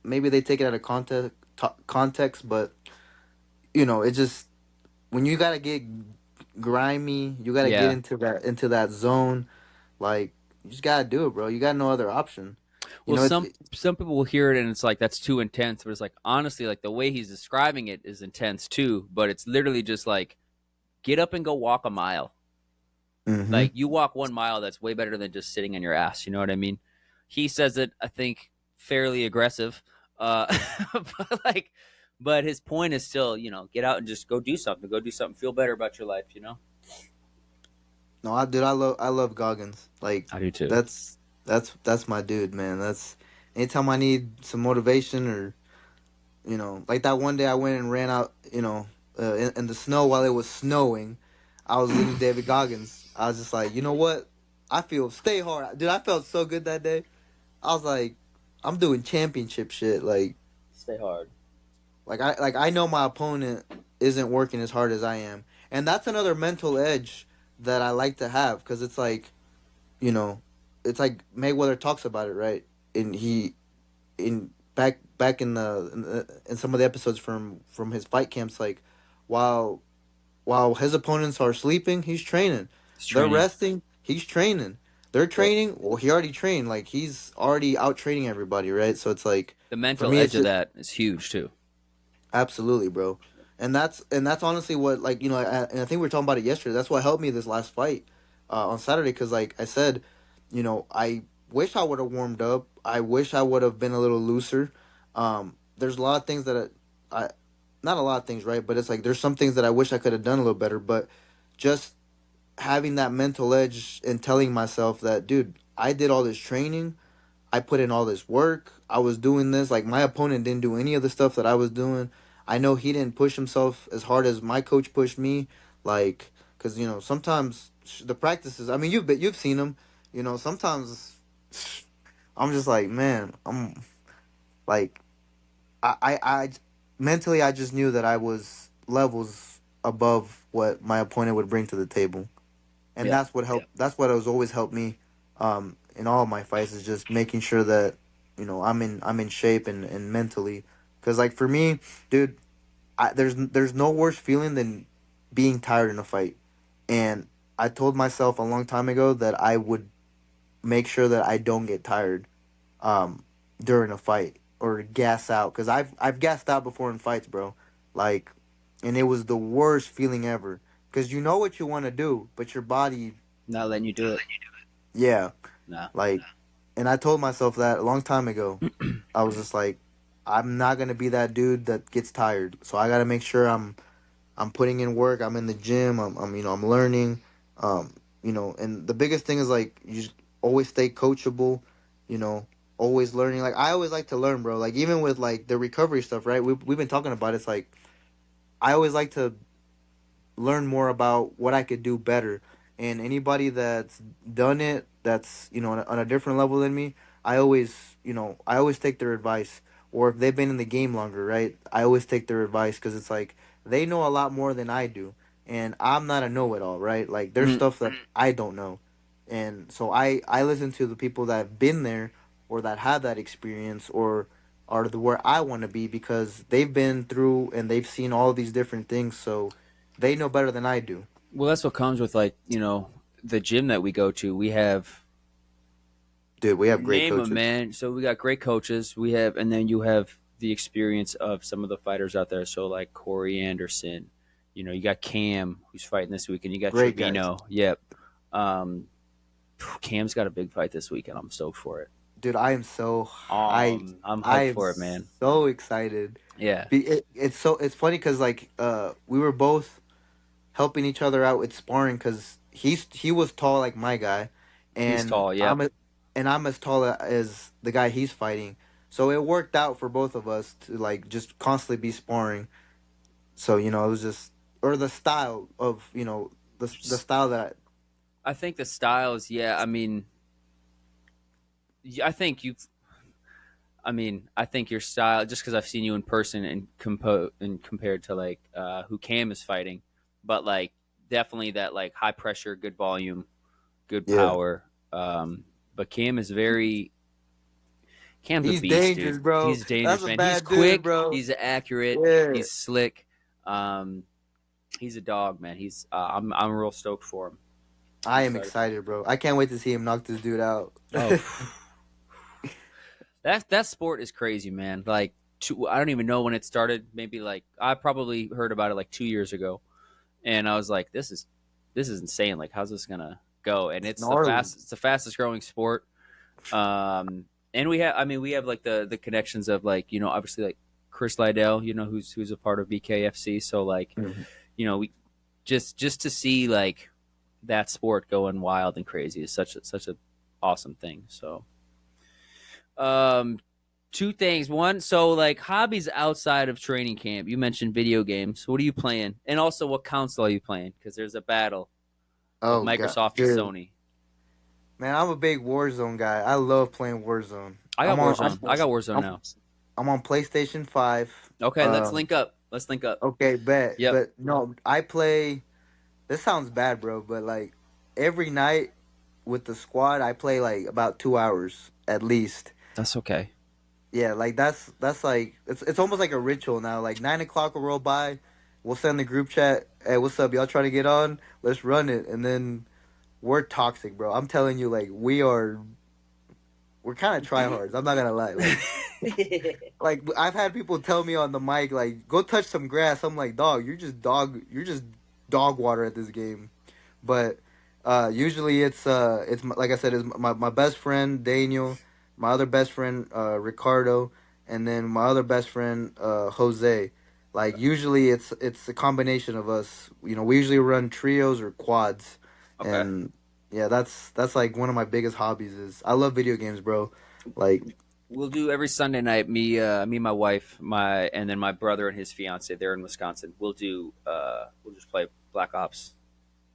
maybe they take it out of context, but it just when you gotta get grimy, you gotta get Yeah. into that zone. Like, you just gotta do it, bro. You got no other option. You Well, know, some people will hear it and it's like that's too intense. But it's like, honestly, like the way he's describing it is intense too. But it's literally just like, get up and go walk a mile. mm-hmm. Like, you walk 1 mile, that's way better than just sitting on your ass. You know what I mean? He says it, I think, fairly aggressive. But like, but his point is still, get out and just go do something. Go do something. Feel better about your life. No, I love Goggins. Like, I do too. that's my dude, man. That's anytime I need some motivation or like that one day I went and ran out, in the snow while it was snowing. I was listening to David Goggins. I was just like, you know what? I feel stay hard, dude. I felt so good that day. I was like, I'm doing championship shit. Stay hard. I know my opponent isn't working as hard as I am, and that's another mental edge that I like to have because you know, it's like Mayweather talks about it, right? And he in back in some of the episodes from his fight camps, like while while his opponents are sleeping, he's training. It's They're training. resting, he's training. They're Yep. training. Well, he already trained. Like, he's already out training everybody, right? So it's like The for mental me, edge it's of just that is huge too. absolutely, bro. And that's honestly what, like, and I think we were talking about it yesterday. That's what helped me this last fight on Saturday because, like I said, I wish I would have warmed up. I wish I would have been a little looser. There's a lot of things that not a lot of things, right? But it's like there's some things that I wish I could have done a little better. But just having that mental edge and telling myself that, dude, I did all this training. I put in all this work. I was doing this. Like, my opponent didn't do any of the stuff that I was doing. I know he didn't push himself as hard as my coach pushed me. Like, because sometimes the practices. I mean, you've seen them. Sometimes I'm just like, man, I'm like, I mentally I just knew that I was levels above what my opponent would bring to the table, and Yeah. that's what helped. That's what has always helped me, in all of my fights is just making sure that I'm in shape and mentally, because like for me, dude, there's no worse feeling than being tired in a fight, and I told myself a long time ago that I would make sure that I don't get tired, um, during a fight or gas out, because I've gassed out before in fights, bro, like, and it was the worst feeling ever, because you know what you want to do, but your body. Not letting you do it. Yeah, Nah. like, and I told myself that a long time ago. I was just like, I'm not gonna be that dude that gets tired. So I gotta make sure I'm putting in work. I'm in the gym. I'm learning. Um, and the biggest thing is like you just always stay coachable. You know, always learning. Like, I always like to learn, bro. Like, even with like the recovery stuff, right? We've been talking about it. It's like I always like to learn more about what I could do better. And anybody that's done it, that's on a different level than me, I always take their advice. Or if they've been in the game longer, right? I always take their advice because it's like they know a lot more than I do, and I'm not a know-it-all, right? Like there's Mm. stuff that I don't know, and so I listen to the people that have been there or that have that experience or are the where I want to be because they've been through and they've seen all these different things, so they know better than I do. Well, that's what comes with like the gym that we go to. We have Dude, we have great name them, coaches. man. So we got great coaches. We have, and then you have the experience of some of the fighters out there. So like Corey Anderson, you got Cam who's fighting this weekend. You got Great guys. Trevino. Yep. Um, Cam's got a big fight this weekend. I'm stoked for it. Dude, I am so hyped. I'm I hyped am for it, man. so excited. Yeah, It's funny because like we were both helping each other out with sparring because he was tall like my guy, he's and tall. Yep. I'm as tall as the guy he's fighting. So it worked out for both of us to like just constantly be sparring. So it was just or the style of the style that I think the styles. Yeah, I mean, I think you. I mean, I think your style, just because I've seen you in person and compared to like who Cam is fighting, but like definitely that like high pressure, good volume, good yeah power. But Cam's a he's beast, dangerous, dude. bro. He's That's dangerous, a man. He's bad dude, quick. bro. He's accurate. Yeah. He's slick. Um, he's a dog, man. I'm real stoked for him. I'm I am excited for him. excited, bro. I can't wait to see him knock this dude out. Oh, that sport is crazy, man. Like, I don't even know when it started. Maybe like I probably heard about it like 2 years ago, and I was like, this is insane. Like, how's this gonna go? And It's it's gnarly. it's the fastest growing sport. And we have like the connections of like obviously like Chris Liddell, who's a part of BKFC. So like Mhm. we just to see like that sport going wild and crazy is such a awesome thing. So um, two things. One, so like hobbies outside of training camp. You mentioned video games. What are you playing? And also, what console are you playing? Because there's a battle of Oh god, Microsoft and dude, Sony. man, I'm a big Warzone guy. I love playing Warzone. I got I'm on. Warzone. I got Warzone I'm, now. I'm on PlayStation 5. Okay, let's link up. Let's link up. Okay, bet. Yep, But no, I play. This sounds bad, bro, but like every night with the squad, I play like about 2 hours at least. that's okay. Yeah, like that's like it's almost like a ritual now. Like 9 o'clock will roll by, we'll send the group chat. Hey, what's up? Y'all trying to get on? Let's run it, and then we're toxic, bro. I'm telling you, like we're kind of tryhards. I'm not gonna lie. Like I've had people tell me on the mic, like, go touch some grass. I'm like, dog, you're just dog water at this game. But usually like I said, it's my best friend Daniel, my other best friend Ricardo, and then my other best friend Jose. Like usually it's a combination of us. We usually run trios or quads, Okay. and yeah, that's like one of my biggest hobbies is I love video games, bro. Like We'll do every Sunday night. Me, my wife, and then my brother and his fiance. They're in Wisconsin. We'll just play Black Ops.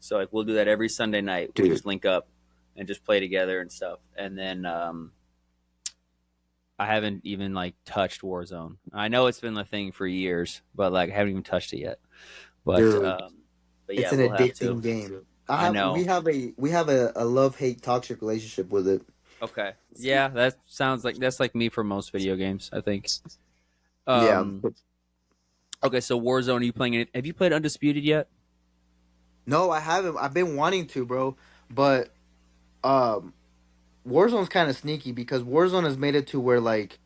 So like we'll do that every Sunday night. We'll dude, just link up and just play together and stuff. And then I haven't even like touched Warzone. I know it's been a thing for years, but like I haven't even touched it yet. But dude, yeah, it's an we'll have to. addicting game. I know. We have a love hate toxic relationship with it. Okay. Yeah, that sounds like that's like me for most video games, I think. Yeah. Um okay, so Warzone, are you playing it? Have you played Undisputed yet? No, I haven't. I've been wanting to, bro, but um, Warzone's kind of sneaky because Warzone has made it to where like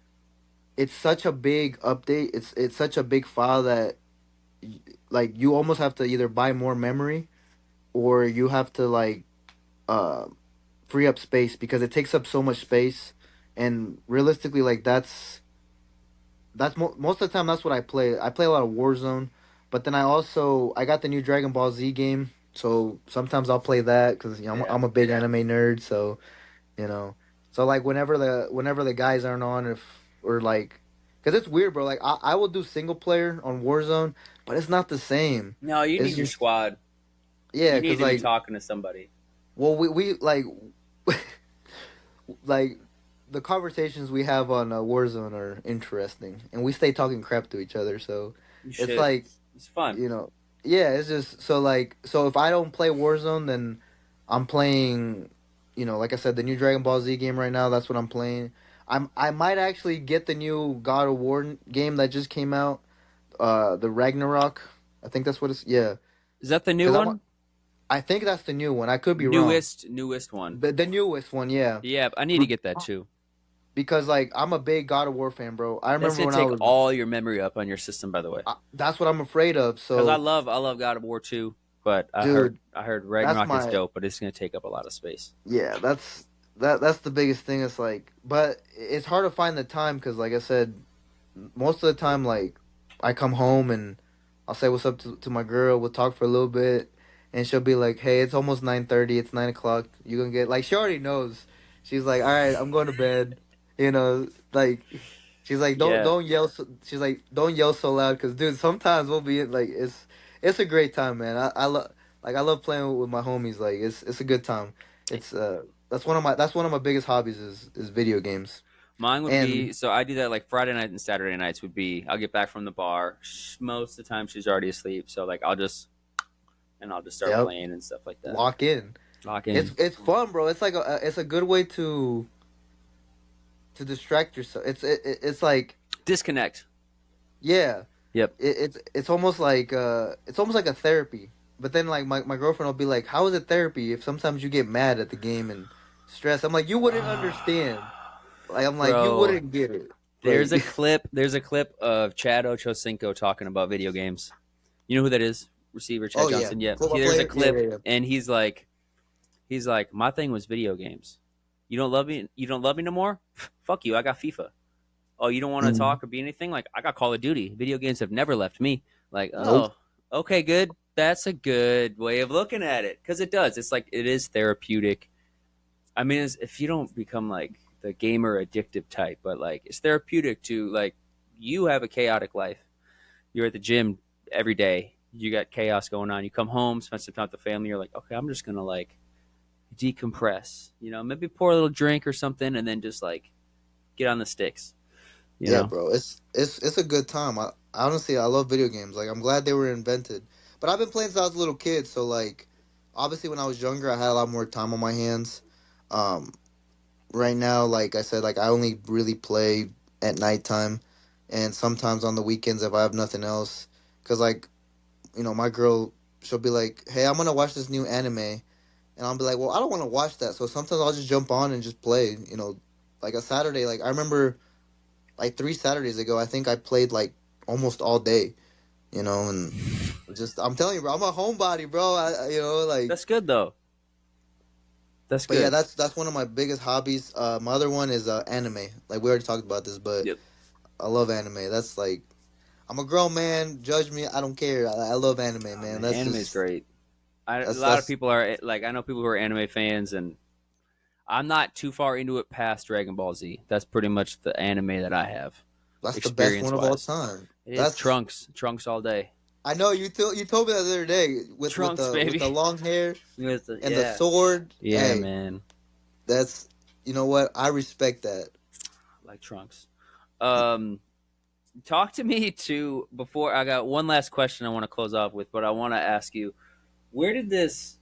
it's such a big update. It's such a big file that like you almost have to either buy more memory or you have to like uh free up space because it takes up so much space. And realistically, like most of the time that's what I play. I play a lot of Warzone, but then I got the new Dragon Ball Z game, so sometimes I'll play that because Yeah. I'm a big anime nerd. So you know, so like whenever the guys aren't on, if or like, because it's weird, bro. Like I will do single player on Warzone, but it's not the same. No, you It's need your just squad. yeah, You need because to be like talking to somebody. well we like like the conversations we have on Warzone are interesting, and we stay talking crap to each other. So You it's should. like, It's fun. you know, yeah, it's just so like so if I don't play Warzone, then I'm playing, like I said, the new Dragon Ball Z game right now. That's what I'm playing. I might actually get the new God of War game that just came out, the Ragnarok. I think that's what it's yeah. Is that the new Because one? I think that's the new one. I could be wrong. Newest one. The newest one, yeah. Yeah, I need to get that too. Because like I'm a big God of War fan, bro. I That's remember gonna when I take was. all your memory up on your system, by the way. That's what I'm afraid of. Because So, I love God of War 2, but dude, I heard that's Ragnarok is my dope, but it's gonna take up a lot of space. yeah. That's the biggest thing. It's like, but it's hard to find the time because, like I said, most of the time, like I come home and I'll say what's up to my girl. We'll talk for a little bit, and she'll be like, "Hey, it's almost 9:30. It's 9 o'clock. You gonna get like?" She already knows. She's like, "All right, I'm going to bed." Like she's like, Yeah, don't yell." She's like, "Don't yell so loud," because dude, sometimes we'll be like, it's a great time, man. I love playing with my homies. Like it's a good time. It's that's one of my biggest hobbies is video games. mine would And be so I do that like Friday night and Saturday nights would be I'll get back from the bar. Most of the time she's already asleep, so like I'll just start yep, playing and stuff like that. lock in. Lock It's in, it's fun, bro. It's like it's a good way to distract yourself. It's like disconnect. yeah, Yep. it's almost like a therapy. But then like my girlfriend will be like, "How is it therapy if sometimes you get mad at the game and stressed?" I'm like, "You wouldn't understand." Like I'm like, "You Bro, wouldn't get it." there's Like a clip. There's a clip of Chad Ochocinco talking about video games. You know who that is? Receiver oh Chad yeah, Johnson. Yeah. football There's a player. Yeah, clip, yeah, yeah. and he's like, my thing was video games. You don't love me. You don't love me no more. Fuck you. I got FIFA. Oh, you don't want to Mhm. talk or be anything? Like I got Call of Duty. Video games have never left me. Like Nope. oh, okay, good. That's a good way of looking at it because it does. It's like it is therapeutic. I mean, if you don't become like the gamer addictive type, but like it's therapeutic to like you have a chaotic life. You're at the gym every day. You got chaos going on. You come home, spend some time with the family. You're like, okay, I'm just gonna like decompress. Maybe pour a little drink or something, and then just like get on the sticks. You Yeah, know, bro. It's a good time. Honestly, I love video games. Like I'm glad they were invented. But I've been playing since I was a little kid, so like obviously when I was younger, I had a lot more time on my hands. Um right now, like I said, like I only really play at nighttime and sometimes on the weekends if I have nothing else. Cuz like, my girl, she'll be like, "Hey, I'm going to watch this new anime." And I'll be like, "Well, I don't want to watch that." So sometimes I'll just jump on and just play. Like a Saturday, like I remember like 3 Saturdays ago, I think I played like almost all day, and just I'm telling you, bro, I'm a homebody, bro. Like, that's good though. That's but yeah, good. that's one of my biggest hobbies. My other one is anime. Like we already talked about this, but Yep. I love anime. That's like I'm a grown man. Judge me, I don't care. I love anime, Oh man. man, That's anime is just great. A lot of that's people are like, I know people who are anime fans, and I'm not too far into it past Dragon Ball Z. That's pretty much the anime that I have, that's the best experience one of all wise. time. It is That's Trunks all day. I know you told me the other day with Trunks, the baby. long hair and the Yeah, sword. yeah, Hey, man, that's you know what I respect that. like Trunks. Um, Talk to me too. Before I got one last question, I want to close off with, but I want to ask you, where did this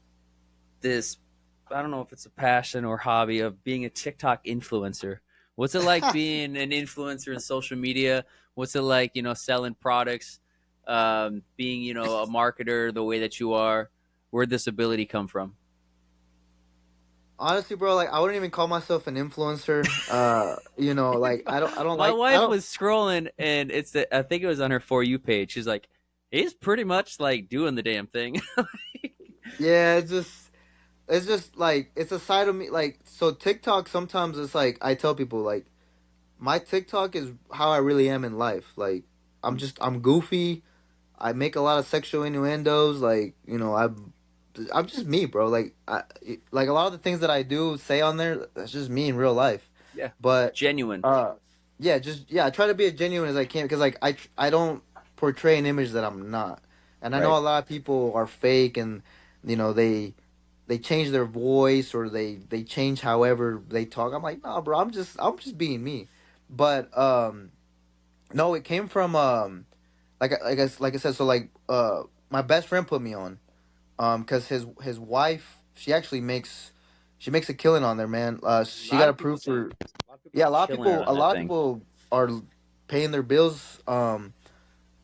I don't know if it's a passion or hobby of being a TikTok influencer. What's it like being an influencer in social media? What's it like, selling products, being, a marketer the way that you are? Where'd this ability come from? Honestly, bro, like I wouldn't even call myself an influencer. Like My I wife don't was scrolling and I think it was on her For You page. She's like, he's pretty much like doing the damn thing. yeah, it's just like it's a side of me like so TikTok sometimes it's like I tell people like my TikTok is how I really am in life. Like I'm goofy. I make a lot of sexual innuendos like, I'm just me, bro. Like a lot of the things that I do say on there that's just me in real life. Yeah. But Genuine. uh I try to be as genuine as I can because like I don't portray an image that I'm not, and I Right. know a lot of people are fake and they they change their voice or they change however they talk. I'm like, nah, bro, I'm just being me. But no, it came from like I said, so like my best friend put me on because his wife, she makes a killing on there, man. A She lot got of people approved say for, a lot of people yeah, are killing it on a that lot of thing. people are paying their bills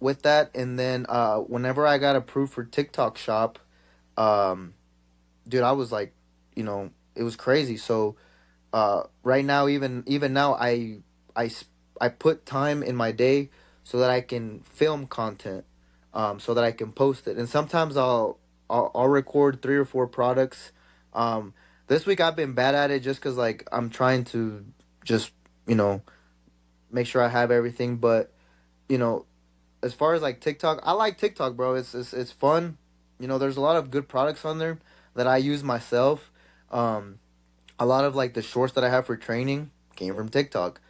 with that. And then whenever I got approved for TikTok Shop, um, dude, I was like, it was crazy. So right now, even now, I s- I put time in my day so that I can film content, so that I can post it. And sometimes I'll record 3 or 4 products. Um, this week I've been bad at it just because like I'm trying to just you know make sure I have everything. But you know, as far as like TikTok, I like TikTok, bro. It's fun. There's a lot of good products on there that I use myself. Um, a lot of like the shorts that I have for training came from TikTok.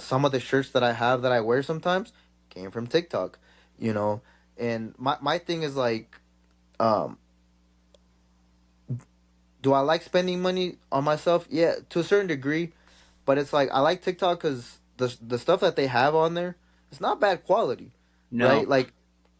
Some of the shirts that I have that I wear sometimes came from TikTok. You know, and my thing is like, um, do I like spending money on myself? Yeah, to a certain degree. But it's like I like TikTok because the stuff that they have on there, it's not bad quality, No, right? Like,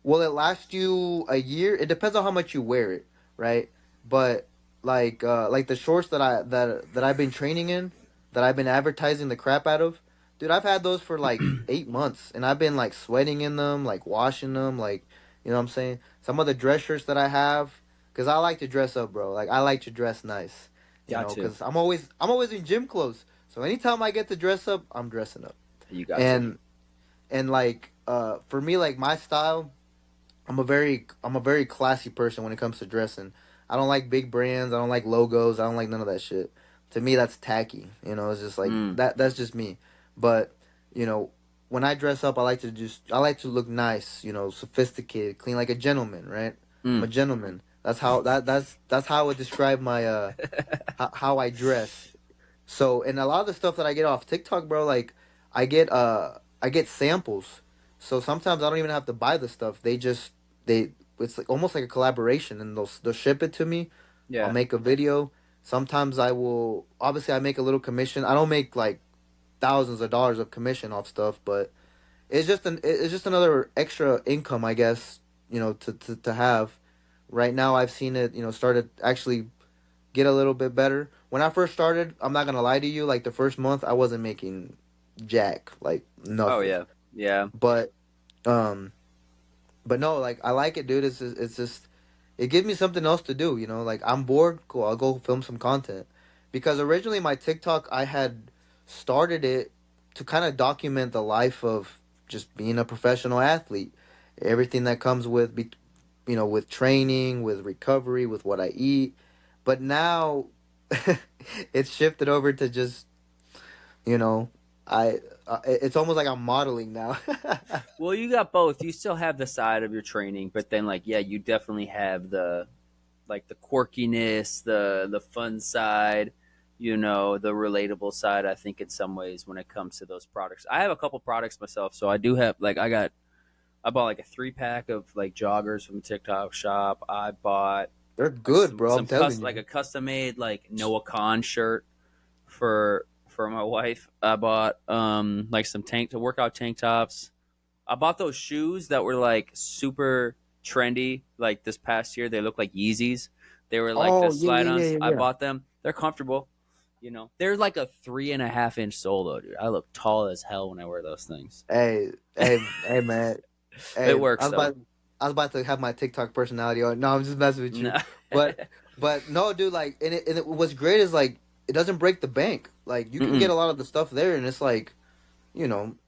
will it last you a year? It depends on how much you wear it, right? But like the shorts that I've been training in, that I've been advertising the crap out of, dude, I've had those for like 8 months, and I've been like sweating in them, like washing them, like what I'm saying. Some of the dress shirts that I have, cause I like to dress up, bro. Like I like to dress nice, got to. cause I'm always in gym clothes. So anytime I get to dress up, I'm dressing up. You got to. And like for me, like my style, I'm a very classy person when it comes to dressing. I don't like big brands, I don't like logos, I don't like none of that shit. To me that's tacky. It's just like Mm, that's just me. But, you know, when I dress up, I like to look nice, sophisticated, clean like a gentleman, right? I'm mm. a gentleman. That's how I would describe my how I dress. So, and a lot of the stuff that I get off TikTok, bro, like I get samples. So sometimes I don't even have to buy the stuff. They it's like almost like a collaboration, and they'll ship it to me. I'll Yeah. make a video. Sometimes I will obviously I make a little commission. I don't make like thousands of dollars of commission off stuff, but it's just another extra income, I guess, to have. Right now I've seen it, started actually get a little bit better. When I first started, I'm not gonna lie to you, like the first month I wasn't making jack, like Oh nothing. yeah. Yeah. But um but no, like I like it, dude. It's just it gives me something else to do, like I'm bored, cool, I'll go film some content. Because originally my TikTok I had started it to kind of document the life of just being a professional athlete. Everything that comes with training, with recovery, with what I eat. But now it's shifted over to just, you know, I it's almost like I'm modeling now. Well, you got both. You still have the side of your training, but then like yeah, you definitely have the like the quirkiness, the fun side, the relatable side. I think in some ways when it comes to those products, I have a couple products myself, so I do have like I bought like a 3 pack of like joggers from TikTok Shop. I bought They're like good, some bro. I'm some telling custom like you. a custom made like Noah Khan shirt for my wife. I bought like some workout tank tops. I bought those shoes that were like super trendy like this past year. They look like Yeezys. They were like the Oh yeah, slide yeah, yeah, ons. yeah, I yeah. bought them. They're comfortable. They're like a 3.5 inch sole though, dude. I look tall as hell when I wear those things. Hey, man. It Hey, works though. I was about to have my TikTok personality on. No, I'm just messing with you. No. But but no, dude. Like, what's great is like it doesn't break the bank. Like you can get Mm-mm. a lot of the stuff there, and it's like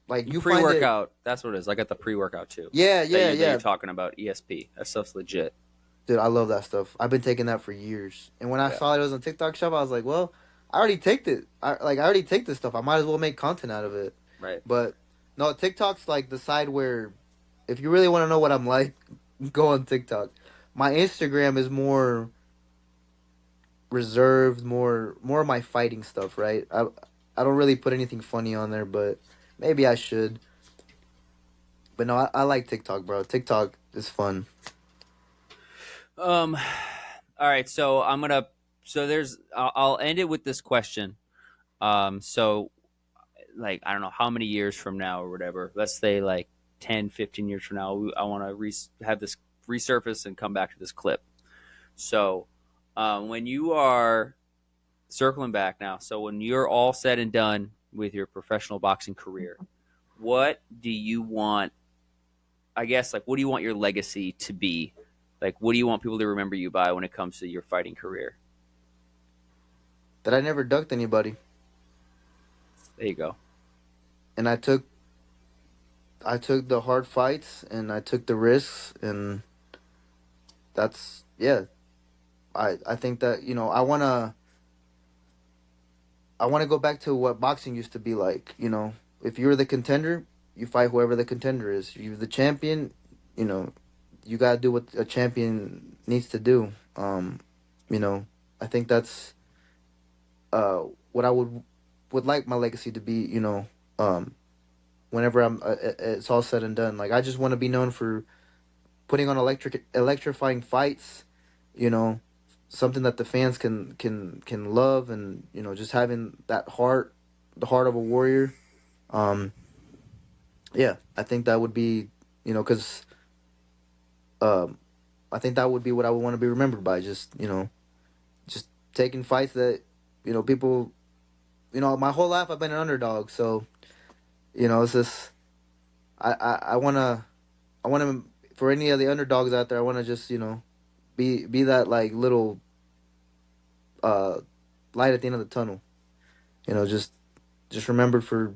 like you Pre find it. workout. That's what it is. I got the pre workout too. Yeah, That yeah, you're yeah. talking about. ESP. That stuff's legit. Dude, I love that stuff. I've been taking that for years. And when I Yeah. saw it was on TikTok shop, I was like, well, I already take it. I already take this stuff. I might as well make content out of it. Right. But no, TikTok's like the side where if you really want to know what I'm like, go on TikTok. My Instagram is more reserved, more of my fighting stuff, right? I don't really put anything funny on there, but maybe I should. But no, I like TikTok, bro. TikTok is fun. Um, All right, so I'm gonna. So there's. I'll end it with this question. So like I don't know how many years from now or whatever. Let's say like 10, 15 years from now. I want to have this resurface and come back to this clip. So when you are circling back now, so when you're all said and done with your professional boxing career, what do you want? I guess like what do you want your legacy to be? Like what do you want people to remember you by when it comes to your fighting career? That I never ducked anybody, There you go. and I took the hard fights and I took the risks, and that's yeah. I think that I wanna go back to what boxing used to be like. If you're the contender, you fight whoever the contender is. You're the champion, you know, you gotta do what a champion needs to do. You know, I think that's what I would like my legacy to be. Um, whenever it's all said and done, like I just want to be known for putting on electrifying fights. You know, something that the fans can love, and just having that heart, the heart of a warrior. Um, yeah, I think that would be, because um, I think that would be what I would want to be remembered by. Just taking fights that, people, my whole life I've been an underdog. So, it's just, I want to, for any of the underdogs out there, I want to just, be that like little, uh, light at the end of the tunnel, just remembered for,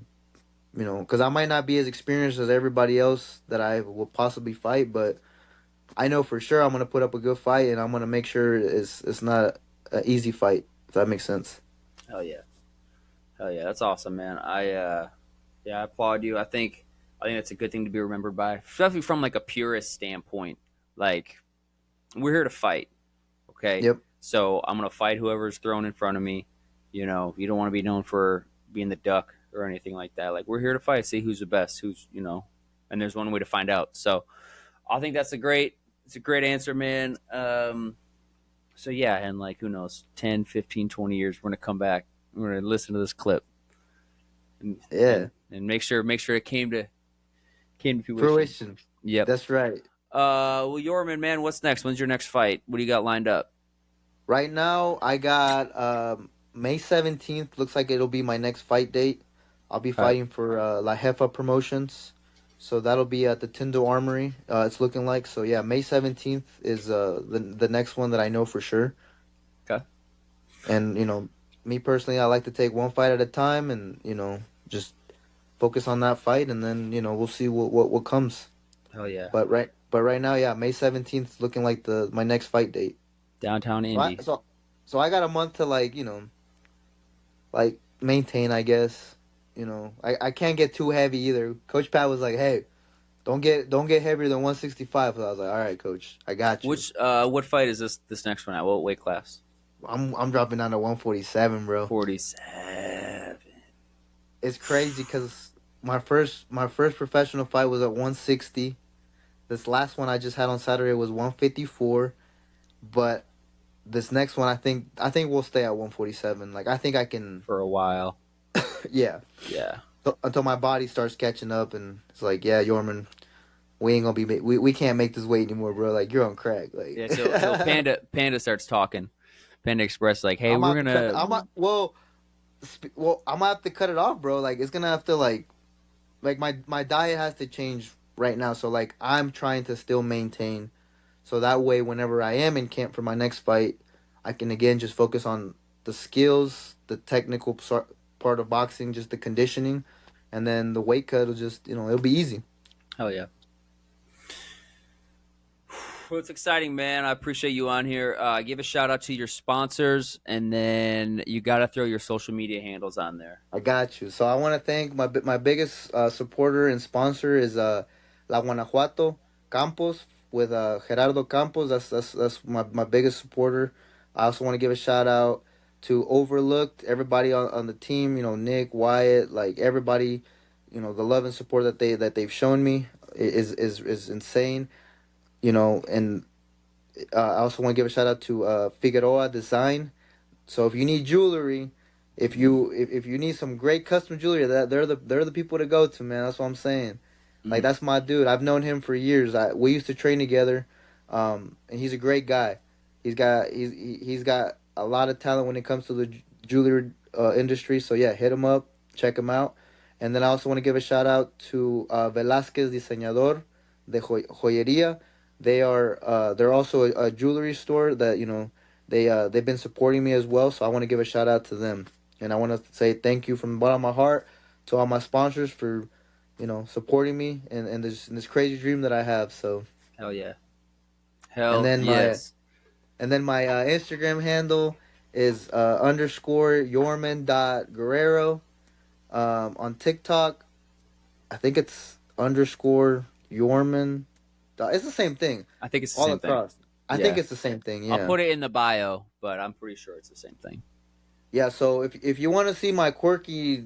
because I might not be as experienced as everybody else that I will possibly fight, but I know for sure I'm gonna put up a good fight, and I'm gonna make sure it's not an easy fight. If that makes sense. Hell yeah. Hell yeah. That's awesome, man. Yeah, I applaud you. I think it's a good thing to be remembered by, especially from like a purist standpoint. Like we're here to fight, okay? Yep. So I'm gonna fight whoever's thrown in front of me. You don't want to be known for being the duck or anything like that. Like we're here to fight, see who's the best, and there's one way to find out. So I think it's a great answer, man. So yeah, and like who knows, 10, 15, 20 years, we're gonna come back. We're gonna listen to this clip and Yeah. make sure it came to fruition. Fruition. Yep. That's right. Well, Yorman, man, what's next? When's your next fight? What do you got lined up? Right now, I got May 17th. Looks like it'll be my next fight date. I'll be Okay. fighting for La Jefa Promotions. So that'll be at the Tyndall Armory. It's looking like. So yeah, May 17th is the next one that I know for sure. Okay. And me personally, I like to take one fight at a time, and just focus on that fight, and then we'll see what comes. Hell yeah. But right now, yeah, May 17th is looking like the my next fight date. Downtown So I Indy. so so I got a month to like maintain, I guess. I can't get too heavy either. Coach Pat was like, "Hey, don't get heavier than 165." So I was like, "All right, coach, I got you." What fight is this next one at? What weight class? I'm dropping down to 147, bro. 47. It's crazy because my first professional fight was at 160. This last one I just had on Saturday was 154, but this next one I think we'll stay at 147. Like I think I can, For a while. yeah. Yeah. Until my body starts catching up, and it's like, yeah, Yorman, we ain't gonna we can't make this weight anymore, bro. Like you're on crack. Like Yeah, so Panda starts talking. Panda Express like, "Hey, I'm we're out to cut. gonna." I'm gonna have to cut it off, bro. Like it's gonna have to like my diet has to change right now. So like I'm trying to still maintain, so that way whenever I am in camp for my next fight, I can again just focus on the skills, the technical part of boxing, just the conditioning, and then the weight cut will just it'll be easy. Hell yeah. Well, it's exciting, man. I appreciate you on here. Give a shout out to your sponsors, and then you got to throw your social media handles on there. I got you. So I want to thank my biggest supporter and sponsor is La Guanajuato Campos with Gerardo Campos. That's my biggest supporter. I also want to give a shout out to Overlooked, everybody on the team. Nick, Wyatt, like everybody. The love and support that they've shown me is insane. And I also want to give a shout out to Figueroa Design. So if you need jewelry, if you need some great custom jewelry, that they're the people to go to, man. That's what I'm saying. Like Mm. that's my dude. I've known him for years. We used to train together, and he's a great guy. He's got a lot of talent when it comes to the jewelry industry. So yeah, hit him up, check him out, and then I also want to give a shout out to Velázquez Diseñador de Joyería. They're also a jewelry store that they've been supporting me as well. So I want to give a shout out to them, and I want to say thank you from the bottom of my heart to all my sponsors for supporting me and this crazy dream that I have. So Hell yeah. and Hell then my yes. and then my Instagram handle is underscore Yorman dot Guerrero. On TikTok, I think it's underscore Yorman. It's the same thing I think it's the all same thing. across. I think Yeah. it's the same thing. I'll Yeah. put it in the bio, but I'm pretty sure it's the same thing. Yeah, so if you want to see my quirky,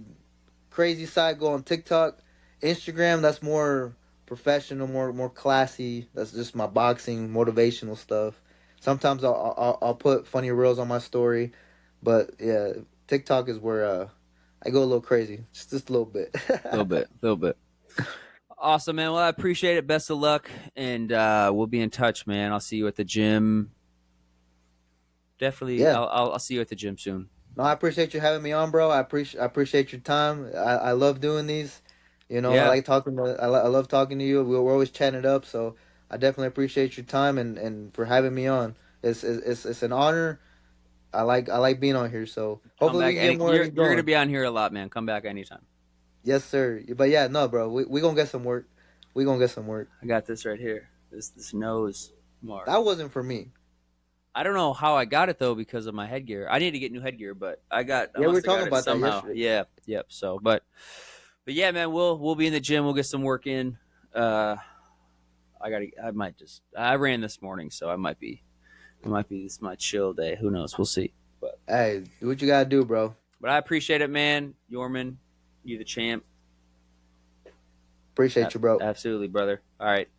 crazy side, go on TikTok, Instagram. That's more professional, more classy. That's just my boxing motivational stuff. Sometimes I'll put funny reels on my story, but yeah, TikTok is where I go a little crazy, just a little bit. A little bit. A little bit. Awesome, man. Well, I appreciate it. Best of luck, and we'll be in touch, man. I'll see you at the gym. Definitely, Yeah. I'll see you at the gym soon. No, I appreciate you having me on, bro. I appreciate your time. I love doing these. I Yeah, like talking to. I love talking to you. We're always chatting it up. So I definitely appreciate your time and for having me on. It's an honor. I like being on here. So come hopefully we back. can get Any, more of you're these you're gonna going. be on here a lot, man. Come back anytime. Yes, sir. But yeah, no, bro. We gonna get some work. We gonna get some work. I got this right here. This nose mark. That wasn't for me. I don't know how I got it though because of my headgear. I need to get new headgear, but I Yeah, we were must have talking got it about that somehow. yesterday. Yeah, yep. So, but yeah, man, we'll be in the gym. We'll get some work in. I ran this morning, so this is my chill day. Who knows? We'll see. But Hey, do what you gotta do, bro. but I appreciate it, man. Yorman, you the champ. Appreciate you, bro. Absolutely, brother. All right.